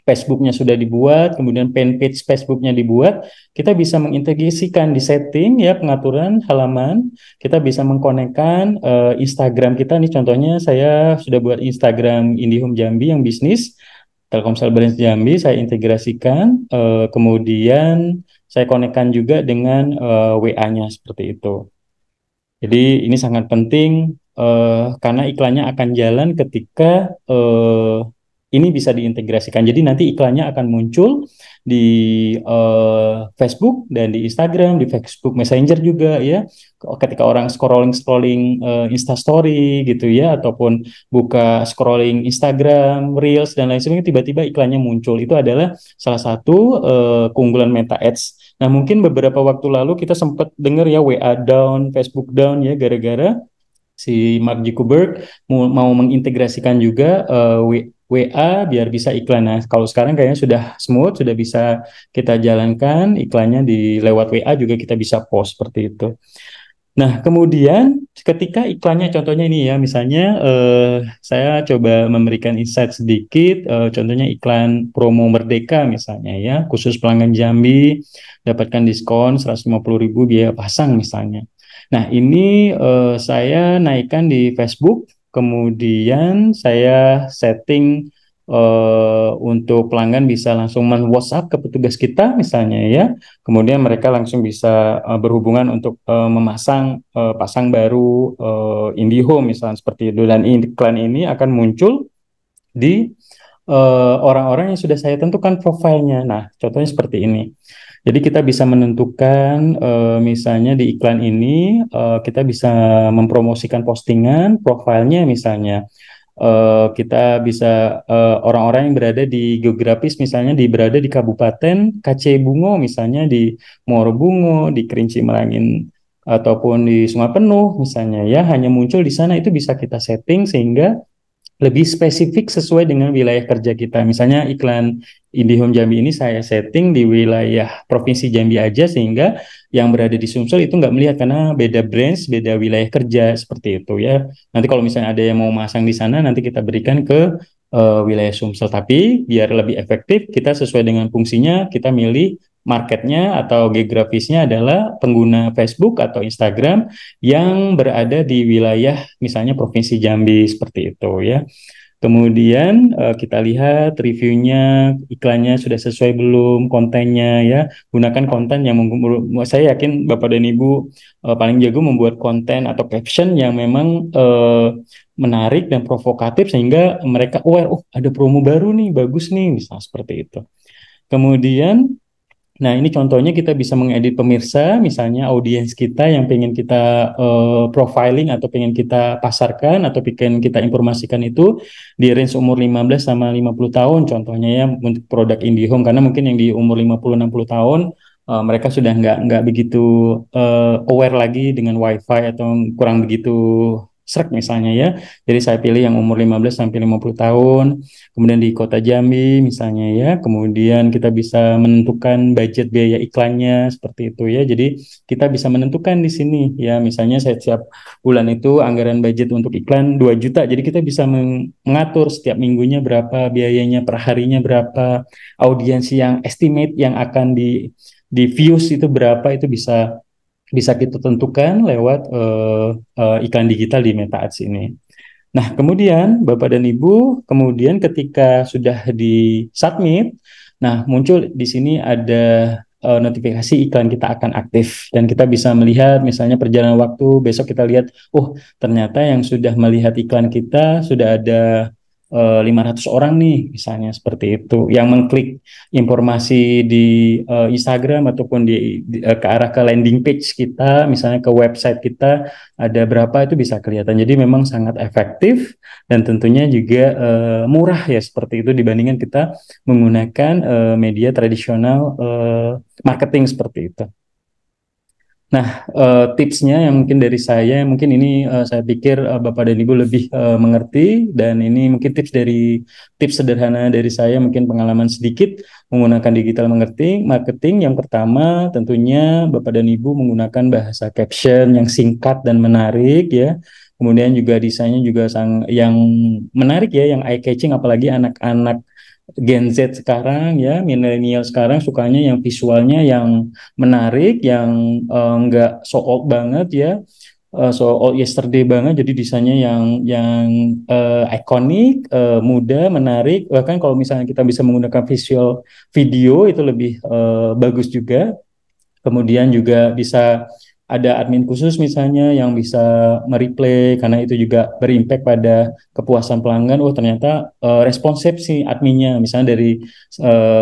Facebook-nya sudah dibuat, kemudian fanpage Facebook-nya dibuat, kita bisa mengintegrasikan di setting ya, pengaturan halaman, kita bisa mengkonekkan Instagram kita nih, contohnya saya sudah buat Instagram IndiHome Jambi yang bisnis, Telkomsel Branch Jambi, saya integrasikan, kemudian saya konekkan juga dengan WA-nya seperti itu. Jadi ini sangat penting karena iklannya akan jalan ketika ini bisa diintegrasikan. Jadi nanti iklannya akan muncul di Facebook dan di Instagram, di Facebook Messenger juga ya. Ketika orang scrolling Insta Story gitu ya, ataupun buka scrolling Instagram, Reels dan lain sebagainya, tiba-tiba iklannya muncul. Itu adalah salah satu keunggulan Meta Ads. Nah, mungkin beberapa waktu lalu kita sempat dengar ya WA down, Facebook down ya, gara-gara si Mark Zuckerberg mau mengintegrasikan juga WA biar bisa iklan. Nah, kalau sekarang kayaknya sudah smooth, sudah bisa kita jalankan iklannya di lewat WA juga kita bisa post seperti itu. Nah, kemudian ketika iklannya contohnya ini ya, misalnya saya coba memberikan insight sedikit, contohnya iklan promo Merdeka misalnya ya, khusus pelanggan Jambi, dapatkan diskon 150.000 biaya pasang misalnya. Nah, ini saya naikkan di Facebook, kemudian saya setting untuk pelanggan bisa langsung men-WhatsApp ke petugas kita misalnya ya. Kemudian mereka langsung bisa berhubungan untuk memasang pasang baru IndiHome misalnya seperti itu. Dan iklan ini akan muncul di orang-orang yang sudah saya tentukan profilnya. Nah, contohnya seperti ini. Jadi kita bisa menentukan misalnya di iklan ini kita bisa mempromosikan postingan profilnya misalnya. Kita bisa orang-orang yang berada di geografis misalnya berada di Kabupaten Kaceh Bungo misalnya, di Muaro Bungo, di Kerinci Merangin ataupun di Sungai Penuh misalnya ya, hanya muncul di sana. Itu bisa kita setting sehingga lebih spesifik sesuai dengan wilayah kerja kita. Misalnya iklan IndiHome Jambi ini saya setting di wilayah Provinsi Jambi aja, sehingga yang berada di Sumsel itu nggak melihat karena beda branch, beda wilayah kerja seperti itu ya. Nanti kalau misalnya ada yang mau masang di sana, nanti kita berikan ke wilayah Sumsel. Tapi biar lebih efektif, kita sesuai dengan fungsinya, kita milih marketnya atau geografisnya adalah pengguna Facebook atau Instagram yang berada di wilayah misalnya Provinsi Jambi seperti itu ya. Kemudian kita lihat reviewnya, iklannya sudah sesuai belum, kontennya ya. Gunakan konten yang saya yakin Bapak dan Ibu paling jago membuat konten atau caption yang memang menarik dan provokatif sehingga mereka aware, oh ada promo baru nih, bagus nih, misalnya seperti itu. Kemudian Nah, ini contohnya kita bisa mengedit pemirsa, misalnya audiens kita yang pengen kita profiling atau pengen kita pasarkan atau pengen kita informasikan itu di range umur 15 sama 50 tahun contohnya ya untuk produk IndiHome karena mungkin yang di umur 50-60 tahun mereka sudah nggak begitu aware lagi dengan WiFi atau kurang begitu srek misalnya ya. Jadi saya pilih yang umur 15 sampai 50 tahun. Kemudian di Kota Jambi misalnya ya, kemudian kita bisa menentukan budget biaya iklannya seperti itu ya. Jadi kita bisa menentukan di sini ya, misalnya setiap bulan itu anggaran budget untuk iklan 2 juta. Jadi kita bisa mengatur setiap minggunya berapa biayanya, per harinya berapa, audiensi yang estimate yang akan di views itu berapa itu bisa bisa kita tentukan lewat iklan digital di Meta Ads ini. Nah, kemudian Bapak dan Ibu, kemudian ketika sudah di-submit, nah muncul di sini ada notifikasi iklan kita akan aktif dan kita bisa melihat misalnya perjalanan waktu, besok kita lihat, oh ternyata yang sudah melihat iklan kita sudah ada 500 orang nih, misalnya seperti itu, yang mengklik informasi di Instagram ataupun ke arah ke landing page kita, misalnya ke website kita, ada berapa itu bisa kelihatan. Jadi memang sangat efektif dan tentunya juga murah ya seperti itu dibandingkan kita menggunakan media tradisional marketing seperti itu. Nah, tipsnya yang mungkin dari saya, mungkin ini saya pikir Bapak dan Ibu lebih mengerti dan ini mungkin tips sederhana dari saya, mungkin pengalaman sedikit menggunakan digital marketing. Yang pertama, tentunya Bapak dan Ibu menggunakan bahasa caption yang singkat dan menarik ya. Kemudian juga desainnya juga yang menarik ya, yang eye catching, apalagi anak-anak Gen Z sekarang ya, milenial sekarang sukanya yang visualnya yang menarik, yang nggak so old banget ya, so old yesterday banget. Jadi desainnya yang ikonik, mudah, menarik. Bahkan kalau misalnya kita bisa menggunakan visual video itu lebih bagus juga. Kemudian juga bisa ada admin khusus misalnya yang bisa mereplay karena itu juga berimpact pada kepuasan pelanggan. Oh ternyata responsif sih adminnya. Misalnya dari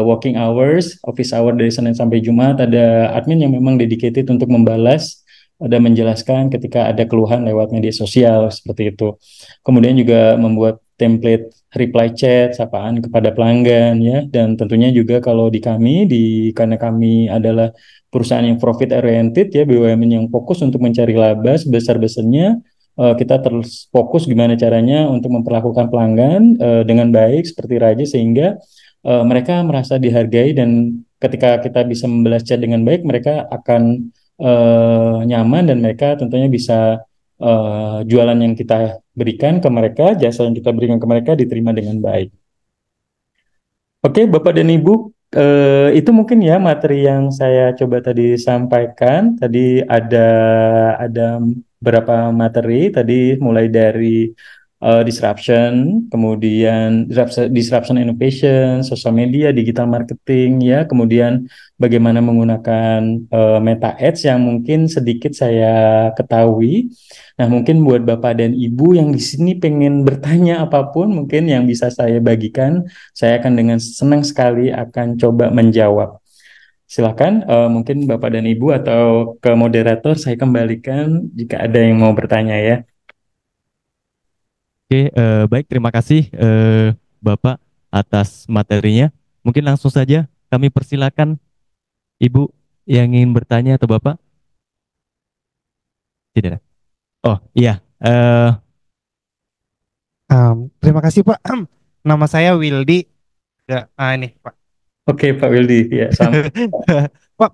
working hours, office hour dari Senin sampai Jumat ada admin yang memang dedicated untuk membalas dan menjelaskan ketika ada keluhan lewat media sosial seperti itu. Kemudian juga membuat template reply chat, sapaan kepada pelanggan ya, dan tentunya juga kalau di kami karena kami adalah perusahaan yang profit oriented ya, BUMN yang fokus untuk mencari laba sebesar-besarnya, kita terus fokus gimana caranya untuk memperlakukan pelanggan dengan baik seperti Raja sehingga mereka merasa dihargai dan ketika kita bisa membalas chat dengan baik mereka akan nyaman dan mereka tentunya bisa jualan yang kita berikan ke mereka, jasa yang kita berikan ke mereka diterima dengan baik. Oke, Bapak dan Ibu, itu mungkin ya materi yang saya coba tadi sampaikan. Tadi ada beberapa materi, tadi mulai dari disruption, kemudian disruption innovation, social media, digital marketing, ya, kemudian bagaimana menggunakan Meta Ads yang mungkin sedikit saya ketahui. Nah, mungkin buat Bapak dan Ibu yang di sini pengen bertanya apapun, mungkin yang bisa saya bagikan, saya akan dengan senang sekali akan coba menjawab. Silakan, mungkin Bapak dan Ibu atau ke moderator saya kembalikan jika ada yang mau bertanya ya. Oke, baik, terima kasih Bapak atas materinya. Mungkin langsung saja kami persilakan Ibu yang ingin bertanya atau Bapak. Tidak. Oh iya, Terima kasih Pak. Nama saya Wildy. Ya, ini Pak. Oke, Pak Wildy, ya sama. Pak,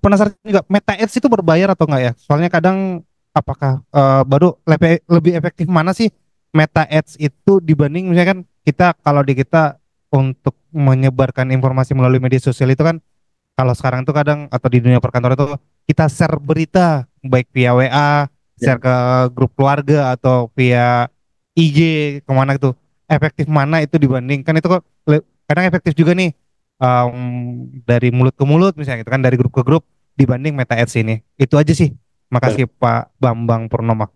penasaran juga Meta Ads itu berbayar atau enggak ya? Soalnya kadang apakah baru lebih efektif mana sih Meta Ads itu dibanding misalnya kan kita kalau di kita untuk menyebarkan informasi melalui media sosial itu kan kalau sekarang itu kadang atau di dunia perkantoran itu kita share berita baik via WA, Ya. share ke grup keluarga atau via IG kemana itu efektif mana itu dibandingkan itu kok kadang efektif juga nih dari mulut ke mulut misalnya gitu kan dari grup ke grup dibanding Meta Ads ini itu aja sih. Makasih Pak Bambang Purnomo.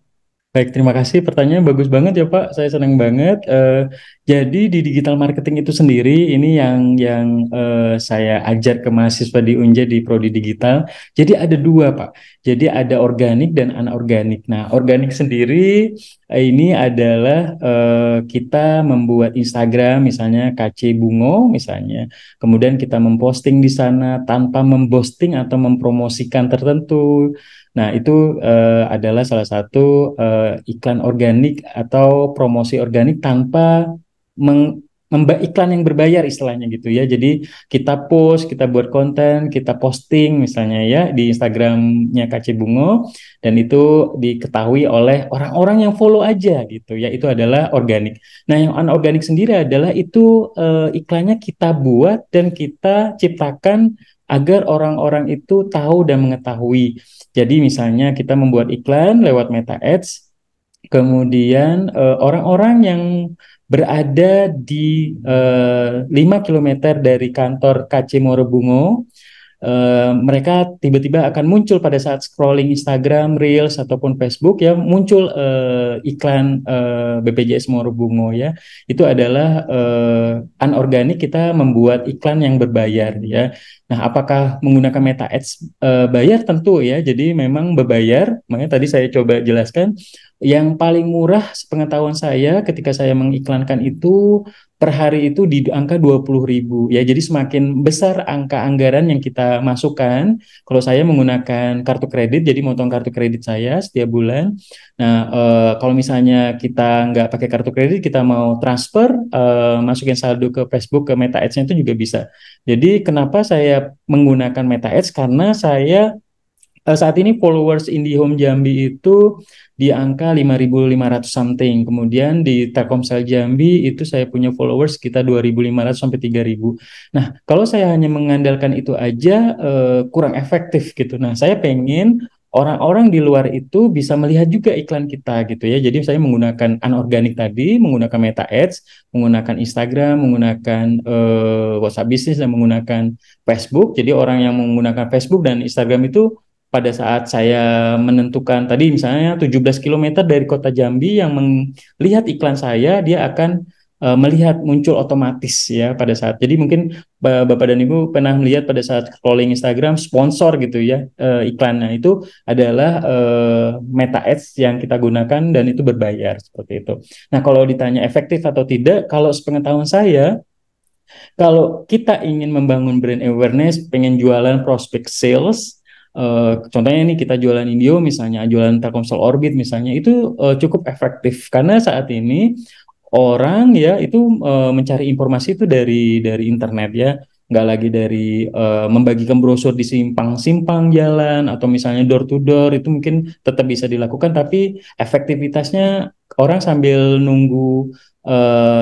Baik, terima kasih. Pertanyaannya bagus banget ya Pak. Saya senang banget. Jadi di digital marketing itu sendiri ini yang saya ajar ke mahasiswa di Unja di Prodi Digital. Jadi ada dua, Pak. Jadi ada organik dan anorganik. Nah, organik sendiri ini adalah kita membuat Instagram misalnya KC Bungo misalnya. Kemudian kita memposting di sana tanpa memposting atau mempromosikan tertentu. Nah, itu adalah salah satu iklan organik atau promosi organik tanpa iklan yang berbayar istilahnya gitu ya. Jadi kita post, kita buat konten, kita posting misalnya ya di Instagramnya KC Bungo dan itu diketahui oleh orang-orang yang follow aja gitu ya. Itu adalah organik. Nah, yang anorganik sendiri adalah itu iklannya kita buat dan kita ciptakan agar orang-orang itu tahu dan mengetahui. Jadi misalnya kita membuat iklan lewat Meta Ads, kemudian orang-orang yang berada di 5 kilometer dari kantor KC Morebungo, mereka tiba-tiba akan muncul pada saat scrolling Instagram, Reels ataupun Facebook ya muncul iklan BPJS Morebungo ya. Itu adalah anorganik kita membuat iklan yang berbayar ya. Nah, apakah menggunakan Meta Ads bayar tentu ya. Jadi memang berbayar. Makanya tadi saya coba jelaskan yang paling murah sepengetahuan saya ketika saya mengiklankan itu per hari itu di angka 20.000 ya. Jadi semakin besar angka anggaran yang kita masukkan, kalau saya menggunakan kartu kredit, jadi motong kartu kredit saya setiap bulan. Nah, kalau misalnya kita nggak pakai kartu kredit, kita mau transfer, masukin saldo ke Facebook, ke Meta Ads-nya itu juga bisa. Jadi kenapa saya menggunakan Meta Ads? Karena saya saat ini followers IndiHome Jambi itu di angka 5.500 something. Kemudian di Telkomsel Jambi itu saya punya followers sekitar 2.500 sampai 3.000. Nah, kalau saya hanya mengandalkan itu aja kurang efektif gitu. Nah, saya pengen orang-orang di luar itu bisa melihat juga iklan kita gitu ya. Jadi saya menggunakan anorganik tadi, menggunakan Meta Ads, menggunakan Instagram, menggunakan WhatsApp Business dan menggunakan Facebook. Jadi orang yang menggunakan Facebook dan Instagram itu pada saat saya menentukan tadi misalnya 17 kilometer dari kota Jambi yang melihat iklan saya, dia akan melihat muncul otomatis ya pada saat. Jadi mungkin Bapak dan Ibu pernah melihat pada saat scrolling Instagram sponsor gitu ya iklannya itu adalah Meta Ads yang kita gunakan dan itu berbayar seperti itu. Nah, kalau ditanya efektif atau tidak, kalau sepengetahuan saya kalau kita ingin membangun brand awareness, pengen jualan prospect sales, contohnya ini kita jualan Indio misalnya, jualan Telkomsel Orbit misalnya, itu cukup efektif karena saat ini orang ya itu mencari informasi itu dari internet ya, nggak lagi dari membagikan brosur di simpang-simpang jalan atau misalnya door to door itu mungkin tetap bisa dilakukan, tapi efektivitasnya orang sambil nunggu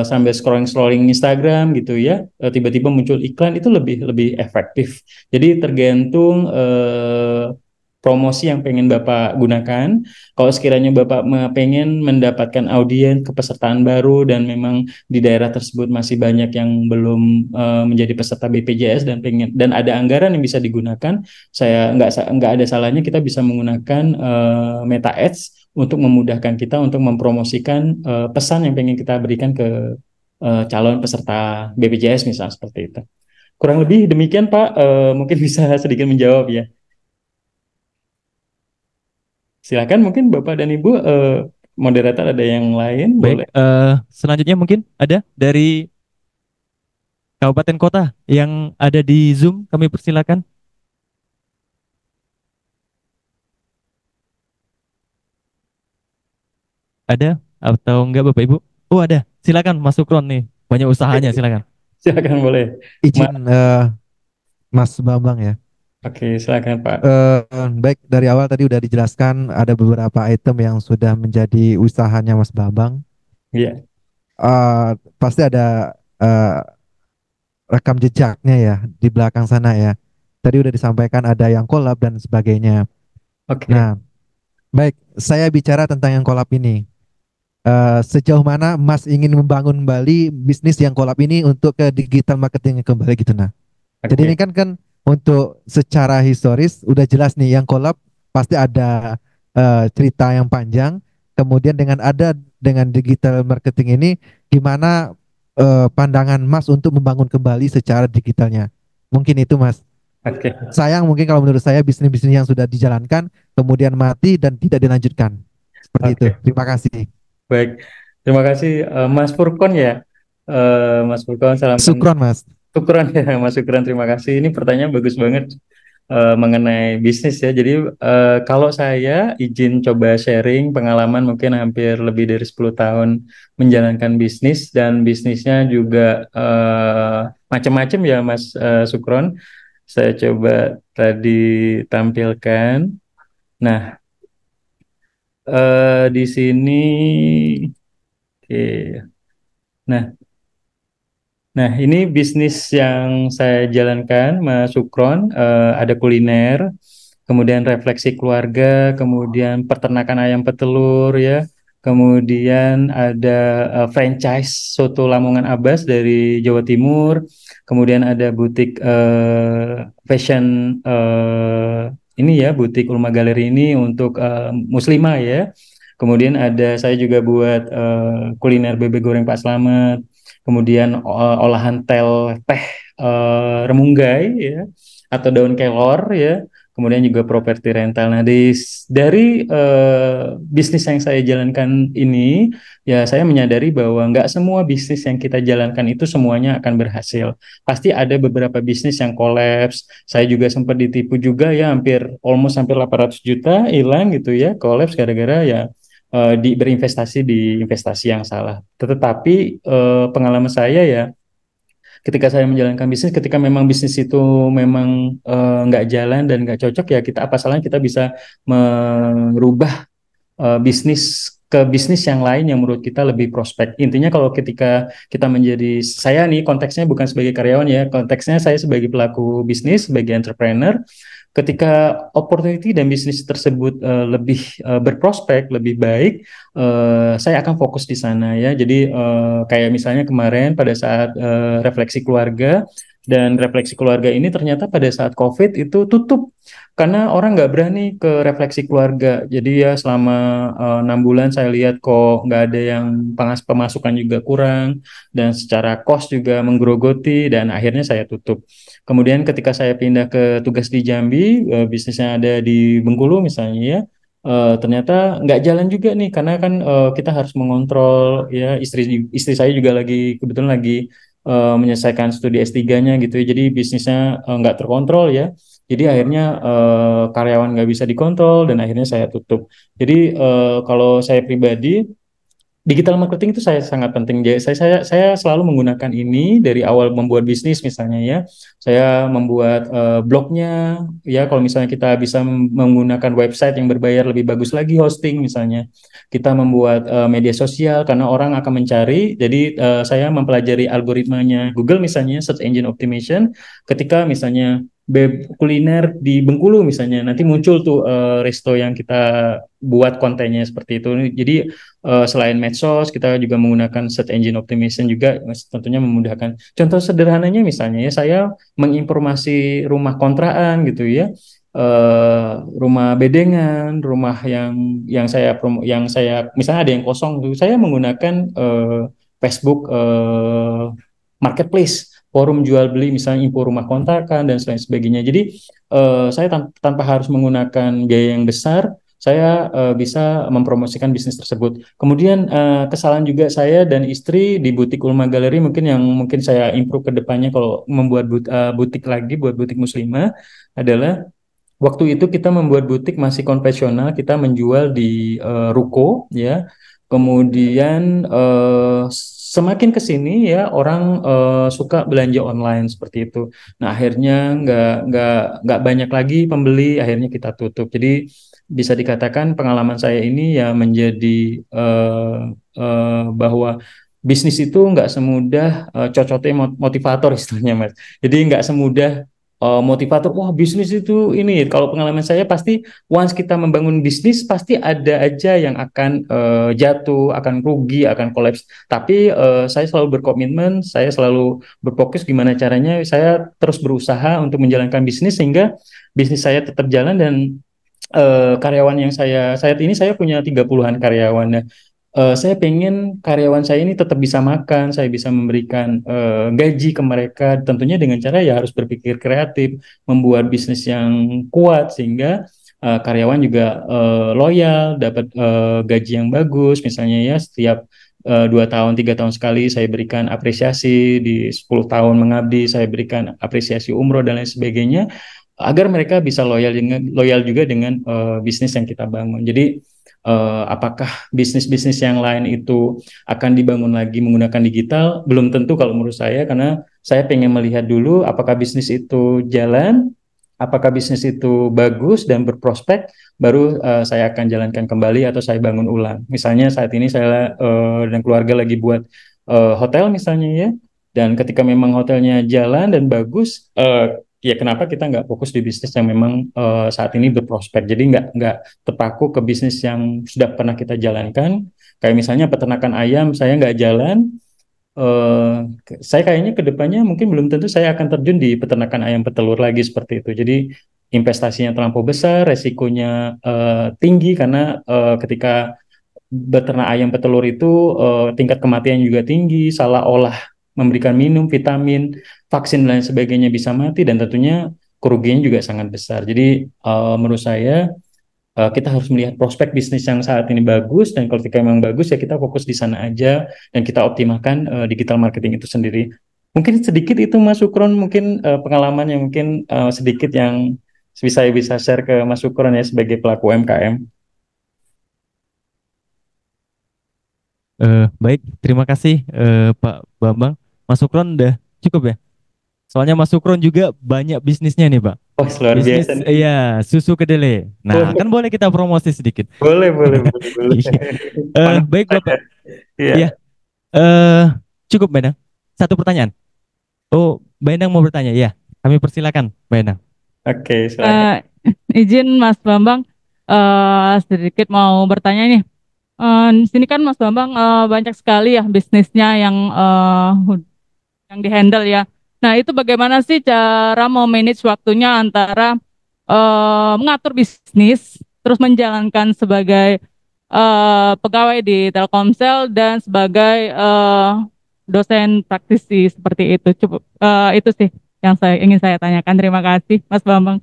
sambil scrolling Instagram gitu ya, tiba-tiba muncul iklan itu lebih lebih efektif. Jadi tergantung promosi yang pengen Bapak gunakan. Kalau sekiranya Bapak pengen mendapatkan audiens kepesertaan baru dan memang di daerah tersebut masih banyak yang belum menjadi peserta BPJS dan pengen dan ada anggaran yang bisa digunakan, saya nggak ada salahnya kita bisa menggunakan Meta Ads untuk memudahkan kita untuk mempromosikan pesan yang pengen kita berikan ke calon peserta BPJS misalnya seperti itu. Kurang lebih demikian Pak, mungkin bisa sedikit menjawab ya. Silakan mungkin Bapak dan Ibu moderator ada yang lain Baik, boleh. selanjutnya mungkin ada dari kabupaten kota yang ada di Zoom, kami persilakan. Ada atau enggak Bapak Ibu? Oh ada, silakan Mas Sukron nih, banyak usahanya, silakan. Silakan boleh. Izin Mas Bambang ya. Oke, silakan Pak. Baik, dari awal tadi udah dijelaskan ada beberapa item yang sudah menjadi usahanya Mas Bambang. Iya. Pasti ada rekam jejaknya ya di belakang sana ya. Tadi udah disampaikan ada yang kolab dan sebagainya. Oke. Nah, baik, saya bicara tentang yang kolab ini. Sejauh mana Mas ingin membangun kembali bisnis yang kolab ini untuk ke digital marketing kembali gitu nah. Jadi Oke. ini kan untuk secara historis udah jelas nih yang kolab pasti ada cerita yang panjang. Kemudian dengan digital marketing ini gimana pandangan Mas untuk membangun kembali secara digitalnya. Mungkin itu Mas. Oke, Sayang mungkin kalau menurut saya bisnis-bisnis yang sudah dijalankan kemudian mati dan tidak dilanjutkan. Seperti itu. oke. Terima kasih. Baik. Terima kasih Mas Furkon ya. Mas Furkon, salam kenal. Syukron Mas. Syukran ya, Mas Syukran. Terima kasih. Ini pertanyaan bagus banget mengenai bisnis ya. Jadi kalau saya izin coba sharing pengalaman mungkin hampir lebih dari 10 tahun menjalankan bisnis dan bisnisnya juga macam-macam ya Mas Sukron. Saya coba tadi tampilkan. Nah, di sini, oke. Nah, Nah, ini bisnis yang saya jalankan, Mas Sukron. Ada kuliner, kemudian refleksi keluarga, kemudian peternakan ayam petelur ya, kemudian ada franchise soto Lamongan Abbas dari Jawa Timur, kemudian ada butik fashion ini ya, butik Ulma Galeri ini untuk muslimah ya. Kemudian ada saya juga buat kuliner bebek goreng Pak Slamet, kemudian olahan teh remunggai ya atau daun kelor ya, kemudian juga properti rental. Nah, dari bisnis yang saya jalankan ini, ya saya menyadari bahwa nggak semua bisnis yang kita jalankan itu semuanya akan berhasil. Pasti ada beberapa bisnis yang kolaps. Saya juga sempat ditipu juga ya, hampir 800 juta hilang gitu ya, kolaps gara-gara ya berinvestasi di investasi yang salah. Tetapi pengalaman saya ya, ketika saya menjalankan bisnis, ketika memang bisnis itu memang nggak jalan dan nggak cocok ya, kita apa salahnya kita bisa merubah bisnis ke bisnis yang lain yang menurut kita lebih prospek. Intinya kalau ketika kita menjadi, saya nih konteksnya bukan sebagai karyawan ya, konteksnya saya sebagai pelaku bisnis, sebagai entrepreneur, ketika opportunity dan bisnis tersebut lebih berprospek, lebih baik, saya akan fokus di sana ya. Jadi kayak misalnya kemarin pada saat refleksi keluarga, dan refleksi keluarga ini ternyata pada saat COVID itu tutup karena orang nggak berani ke refleksi keluarga. Jadi ya selama 6 bulan saya lihat kok nggak ada yang pemasukan juga kurang dan secara cost juga menggerogoti dan akhirnya saya tutup. Kemudian ketika saya pindah ke tugas di Jambi, bisnisnya ada di Bengkulu misalnya ya, ternyata nggak jalan juga nih karena kan kita harus mengontrol ya, istri saya juga lagi kebetulan lagi menyelesaikan studi S3-nya gitu ya. Jadi bisnisnya nggak terkontrol ya. Jadi akhirnya karyawan nggak bisa dikontrol dan akhirnya saya tutup. Jadi kalau saya pribadi, digital marketing itu saya sangat penting. Jadi saya selalu menggunakan ini dari awal membuat bisnis misalnya ya. Saya membuat blognya ya. Kalau misalnya kita bisa menggunakan website yang berbayar lebih bagus lagi hosting misalnya. Kita membuat media sosial karena orang akan mencari. Jadi saya mempelajari algoritmanya Google misalnya search engine optimization. Ketika misalnya kuliner di Bengkulu misalnya, nanti muncul tuh resto yang kita buat kontennya seperti itu. Jadi selain medsos, kita juga menggunakan search engine optimization juga tentunya memudahkan. Contoh sederhananya misalnya ya, saya menginformasi rumah kontrakan gitu ya, rumah bedengan, rumah yang saya misalnya ada yang kosong tuh, saya menggunakan Facebook Marketplace, forum jual beli misalnya info rumah kontrakan dan sebagainya. Jadi saya tanpa harus menggunakan biaya yang besar, saya bisa mempromosikan bisnis tersebut. Kemudian kesalahan juga saya dan istri di butik Ulma Galeri mungkin saya improve ke depannya kalau membuat butik lagi buat butik muslimah adalah waktu itu kita membuat butik masih konvensional, kita menjual di ruko ya. Kemudian semakin ke sini ya orang suka belanja online seperti itu. Nah akhirnya nggak banyak lagi pembeli, akhirnya kita tutup. Jadi bisa dikatakan pengalaman saya ini ya menjadi bahwa bisnis itu nggak semudah cocoknya motivator istilahnya Mas. Jadi nggak semudah motivator, wah bisnis itu ini. Kalau pengalaman saya pasti once kita membangun bisnis pasti ada aja yang akan jatuh, akan rugi, akan kolaps. Tapi saya selalu berkomitmen, saya selalu berfokus gimana caranya saya terus berusaha untuk menjalankan bisnis sehingga bisnis saya tetap jalan dan karyawan yang saya saat ini saya punya 30-an karyawan. Nah, saya pengen karyawan saya ini tetap bisa makan, saya bisa memberikan gaji ke mereka, tentunya dengan cara ya harus berpikir kreatif, membuat bisnis yang kuat sehingga karyawan juga loyal, dapat gaji yang bagus, misalnya ya setiap 2 tahun, 3 tahun sekali saya berikan apresiasi, di 10 tahun mengabdi saya berikan apresiasi umroh dan lain sebagainya, agar mereka bisa loyal juga dengan bisnis yang kita bangun. Jadi apakah bisnis-bisnis yang lain itu akan dibangun lagi menggunakan digital? Belum tentu kalau menurut saya, karena saya pengen melihat dulu apakah bisnis itu jalan, apakah bisnis itu bagus dan berprospek, baru saya akan jalankan kembali atau saya bangun ulang. Misalnya saat ini saya dan keluarga lagi buat hotel misalnya ya, dan ketika memang hotelnya jalan dan bagus, ya kenapa kita nggak fokus di bisnis yang memang saat ini berprospek. Jadi nggak terpaku ke bisnis yang sudah pernah kita jalankan. Kayak misalnya peternakan ayam, saya nggak jalan. Saya kayaknya ke depannya mungkin belum tentu saya akan terjun di peternakan ayam petelur lagi seperti itu. Jadi investasinya terlampau besar, resikonya tinggi karena ketika beternak ayam petelur itu tingkat kematian juga tinggi, salah olah memberikan minum, vitamin, vaksin dan lain sebagainya bisa mati dan tentunya kerugian juga sangat besar. Jadi menurut saya kita harus melihat prospek bisnis yang saat ini bagus, dan kalau ketika memang bagus ya kita fokus di sana aja dan kita optimalkan digital marketing itu sendiri. Mungkin sedikit itu Mas Sukron, mungkin pengalaman yang mungkin sedikit yang bisa share ke Mas Sukron ya sebagai pelaku UMKM. Baik, terima kasih Pak Bambang. Mas Sukron udah cukup ya? Soalnya Mas Sukron juga banyak bisnisnya nih Pak. Oh, luar Bisnis, biasa nih. iya, susu kedelai. Nah, kan boleh kita promosi sedikit. Boleh, boleh, boleh, boleh. Baik Bapak. Iya. Iya, cukup Mbak Endang. Satu pertanyaan. Oh, Mbak Endang mau bertanya? Ya, kami persilakan Mbak Endang. Oke, silakan. Izin Mas Bambang, sedikit mau bertanya nih. Di sini kan Mas Bambang banyak sekali ya bisnisnya yang dihandle ya. Nah, itu bagaimana sih cara mau manage waktunya antara mengatur bisnis, terus menjalankan sebagai pegawai di Telkomsel dan sebagai dosen praktisi seperti itu. Cukup itu sih yang ingin saya tanyakan. Terima kasih, Mas Bambang.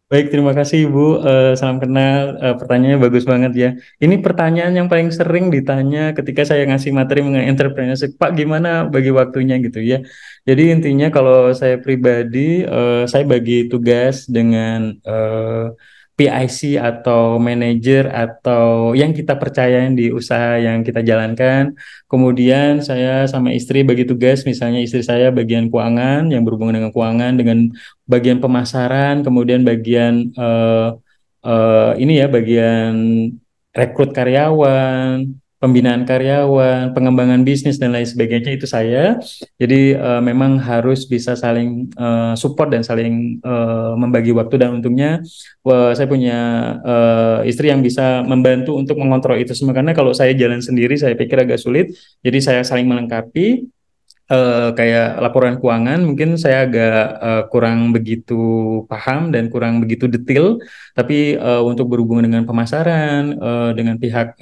Baik, terima kasih Ibu. Salam kenal. Pertanyaannya bagus banget ya. Ini pertanyaan yang paling sering ditanya ketika saya ngasih materi mengenai entrepreneurship. Pak, gimana bagi waktunya gitu ya. Jadi intinya kalau saya pribadi, saya bagi tugas dengan PIC atau manajer atau yang kita percayain di usaha yang kita jalankan. Kemudian saya sama istri bagi tugas, misalnya istri saya bagian keuangan yang berhubungan dengan keuangan, dengan bagian pemasaran, kemudian bagian ini ya, bagian rekrut karyawan, pembinaan karyawan, pengembangan bisnis dan lain sebagainya itu saya. Jadi memang harus bisa saling support dan saling membagi waktu, dan untungnya saya punya istri yang bisa membantu untuk mengontrol itu semua, karena kalau saya jalan sendiri saya pikir agak sulit. Jadi saya saling melengkapi. Kayak laporan keuangan mungkin saya agak kurang begitu paham dan kurang begitu detail, tapi untuk berhubungan dengan pemasaran, dengan pihak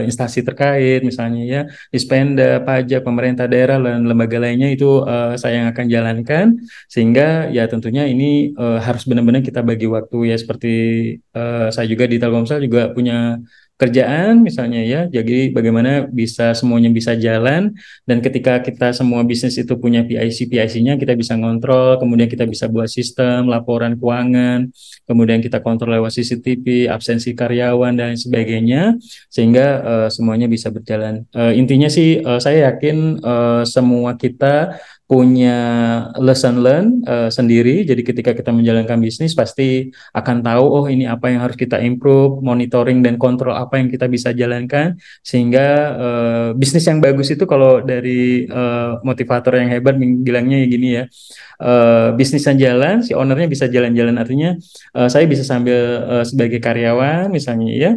instansi terkait misalnya ya, Dispenda, pajak, pemerintah daerah dan lembaga lainnya itu saya yang akan jalankan, sehingga ya tentunya ini harus benar-benar kita bagi waktu ya, seperti saya juga di Telkomsel juga punya kerjaan misalnya ya, jadi bagaimana bisa semuanya bisa jalan, dan ketika kita semua bisnis itu punya PIC-nya, kita bisa ngontrol, kemudian kita bisa buat sistem laporan keuangan, kemudian kita kontrol lewat CCTV, absensi karyawan dan sebagainya, sehingga semuanya bisa berjalan. Intinya sih saya yakin semua kita punya lesson learn sendiri. Jadi ketika kita menjalankan bisnis pasti akan tahu, oh ini apa yang harus kita improve, monitoring dan kontrol apa yang kita bisa jalankan, sehingga bisnis yang bagus itu kalau dari motivator yang hebat bilangnya ya gini ya, bisnis yang jalan, si ownernya bisa jalan-jalan, artinya saya bisa sambil sebagai karyawan misalnya ya,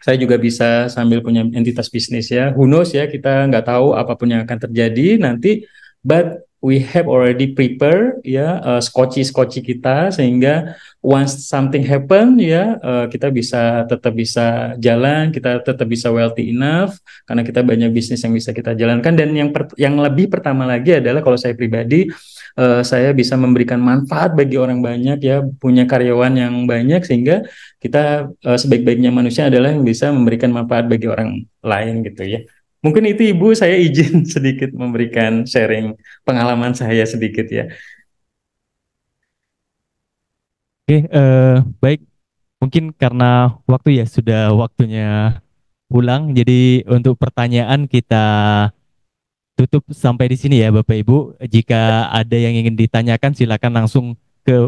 saya juga bisa sambil punya entitas bisnis ya. Who knows ya, kita nggak tahu apapun yang akan terjadi nanti. But we have already prepare ya skoci kita sehingga once something happen ya kita bisa tetap bisa jalan, kita tetap bisa wealthy enough karena kita banyak bisnis yang bisa kita jalankan. Dan yang lebih pertama lagi adalah kalau saya pribadi saya bisa memberikan manfaat bagi orang banyak ya, punya karyawan yang banyak sehingga kita sebaik-baiknya manusia adalah yang bisa memberikan manfaat bagi orang lain gitu ya. Mungkin itu Ibu, saya izin sedikit memberikan sharing pengalaman saya sedikit ya. Oke, baik. Mungkin karena waktu ya sudah waktunya pulang, jadi untuk pertanyaan kita tutup sampai di sini ya Bapak Ibu. Jika ada yang ingin ditanyakan silakan langsung ke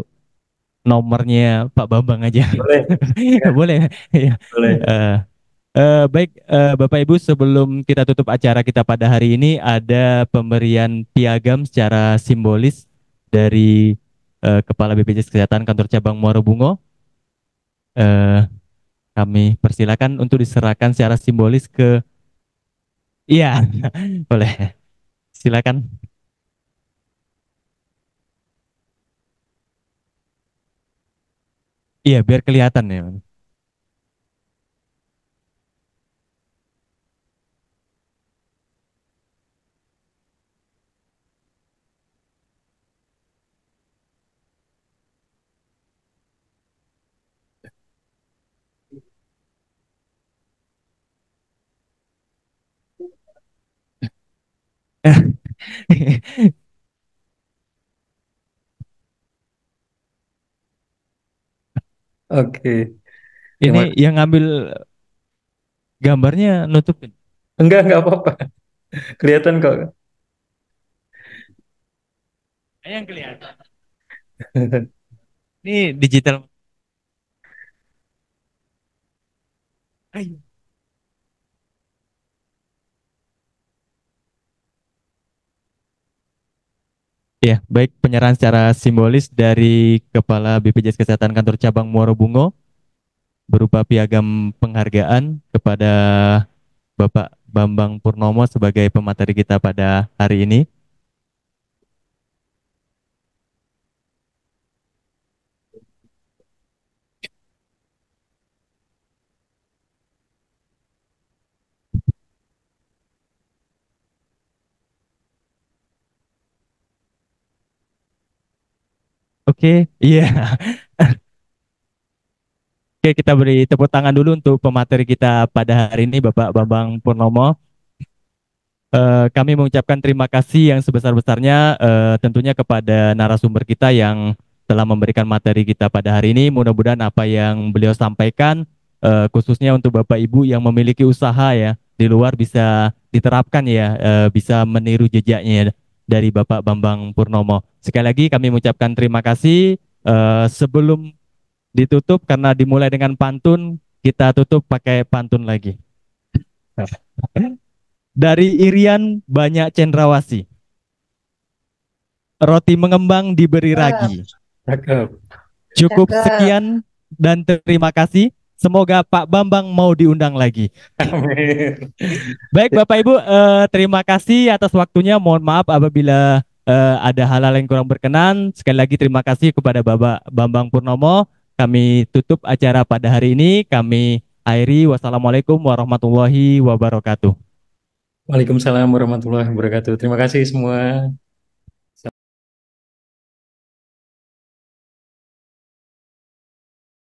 nomornya Pak Bambang aja. Boleh, ya, Boleh. Ya. boleh. Baik, Bapak Ibu, sebelum kita tutup acara kita pada hari ini, ada pemberian piagam secara simbolis dari Kepala BPJS Kesehatan Kantor Cabang Muaro Bungo. Eh, Kami persilakan untuk diserahkan secara simbolis ke, iya, boleh, silakan. Iya, biar kelihatan ya. Oke. Ini Terima- yang ngambil gambarnya nutupin. enggak apa-apa. Kelihatan kok. Yang kelihatan. Ini digital. Ayo. Ya, baik, penyerahan secara simbolis dari Kepala BPJS Kesehatan Kantor Cabang Muaro Bungo berupa piagam penghargaan kepada Bapak Bambang Purnomo sebagai pemateri kita pada hari ini. Oke, iya. Oke, kita beri tepuk tangan dulu untuk pemateri kita pada hari ini, Bapak Bambang Purnomo. Kami mengucapkan terima kasih yang sebesar-besarnya tentunya kepada narasumber kita yang telah memberikan materi kita pada hari ini. Mudah-mudahan apa yang beliau sampaikan khususnya untuk Bapak Ibu yang memiliki usaha ya di luar bisa diterapkan ya, bisa meniru jejaknya dari Bapak Bambang Purnomo. Sekali lagi kami mengucapkan terima kasih. Sebelum ditutup karena dimulai dengan pantun, kita tutup pakai pantun lagi. Dari Irian banyak cendrawasih. Roti mengembang diberi ragi. Cakep. Cukup sekian dan terima kasih. Semoga Pak Bambang mau diundang lagi. Amin. Baik Bapak Ibu, terima kasih atas waktunya. Mohon maaf apabila ada hal-hal yang kurang berkenan. Sekali lagi terima kasih kepada Bapak Bambang Purnomo. Kami tutup acara pada hari ini. Kami akhiri. Wassalamualaikum warahmatullahi wabarakatuh. Waalaikumsalam warahmatullahi wabarakatuh. Terima kasih semua.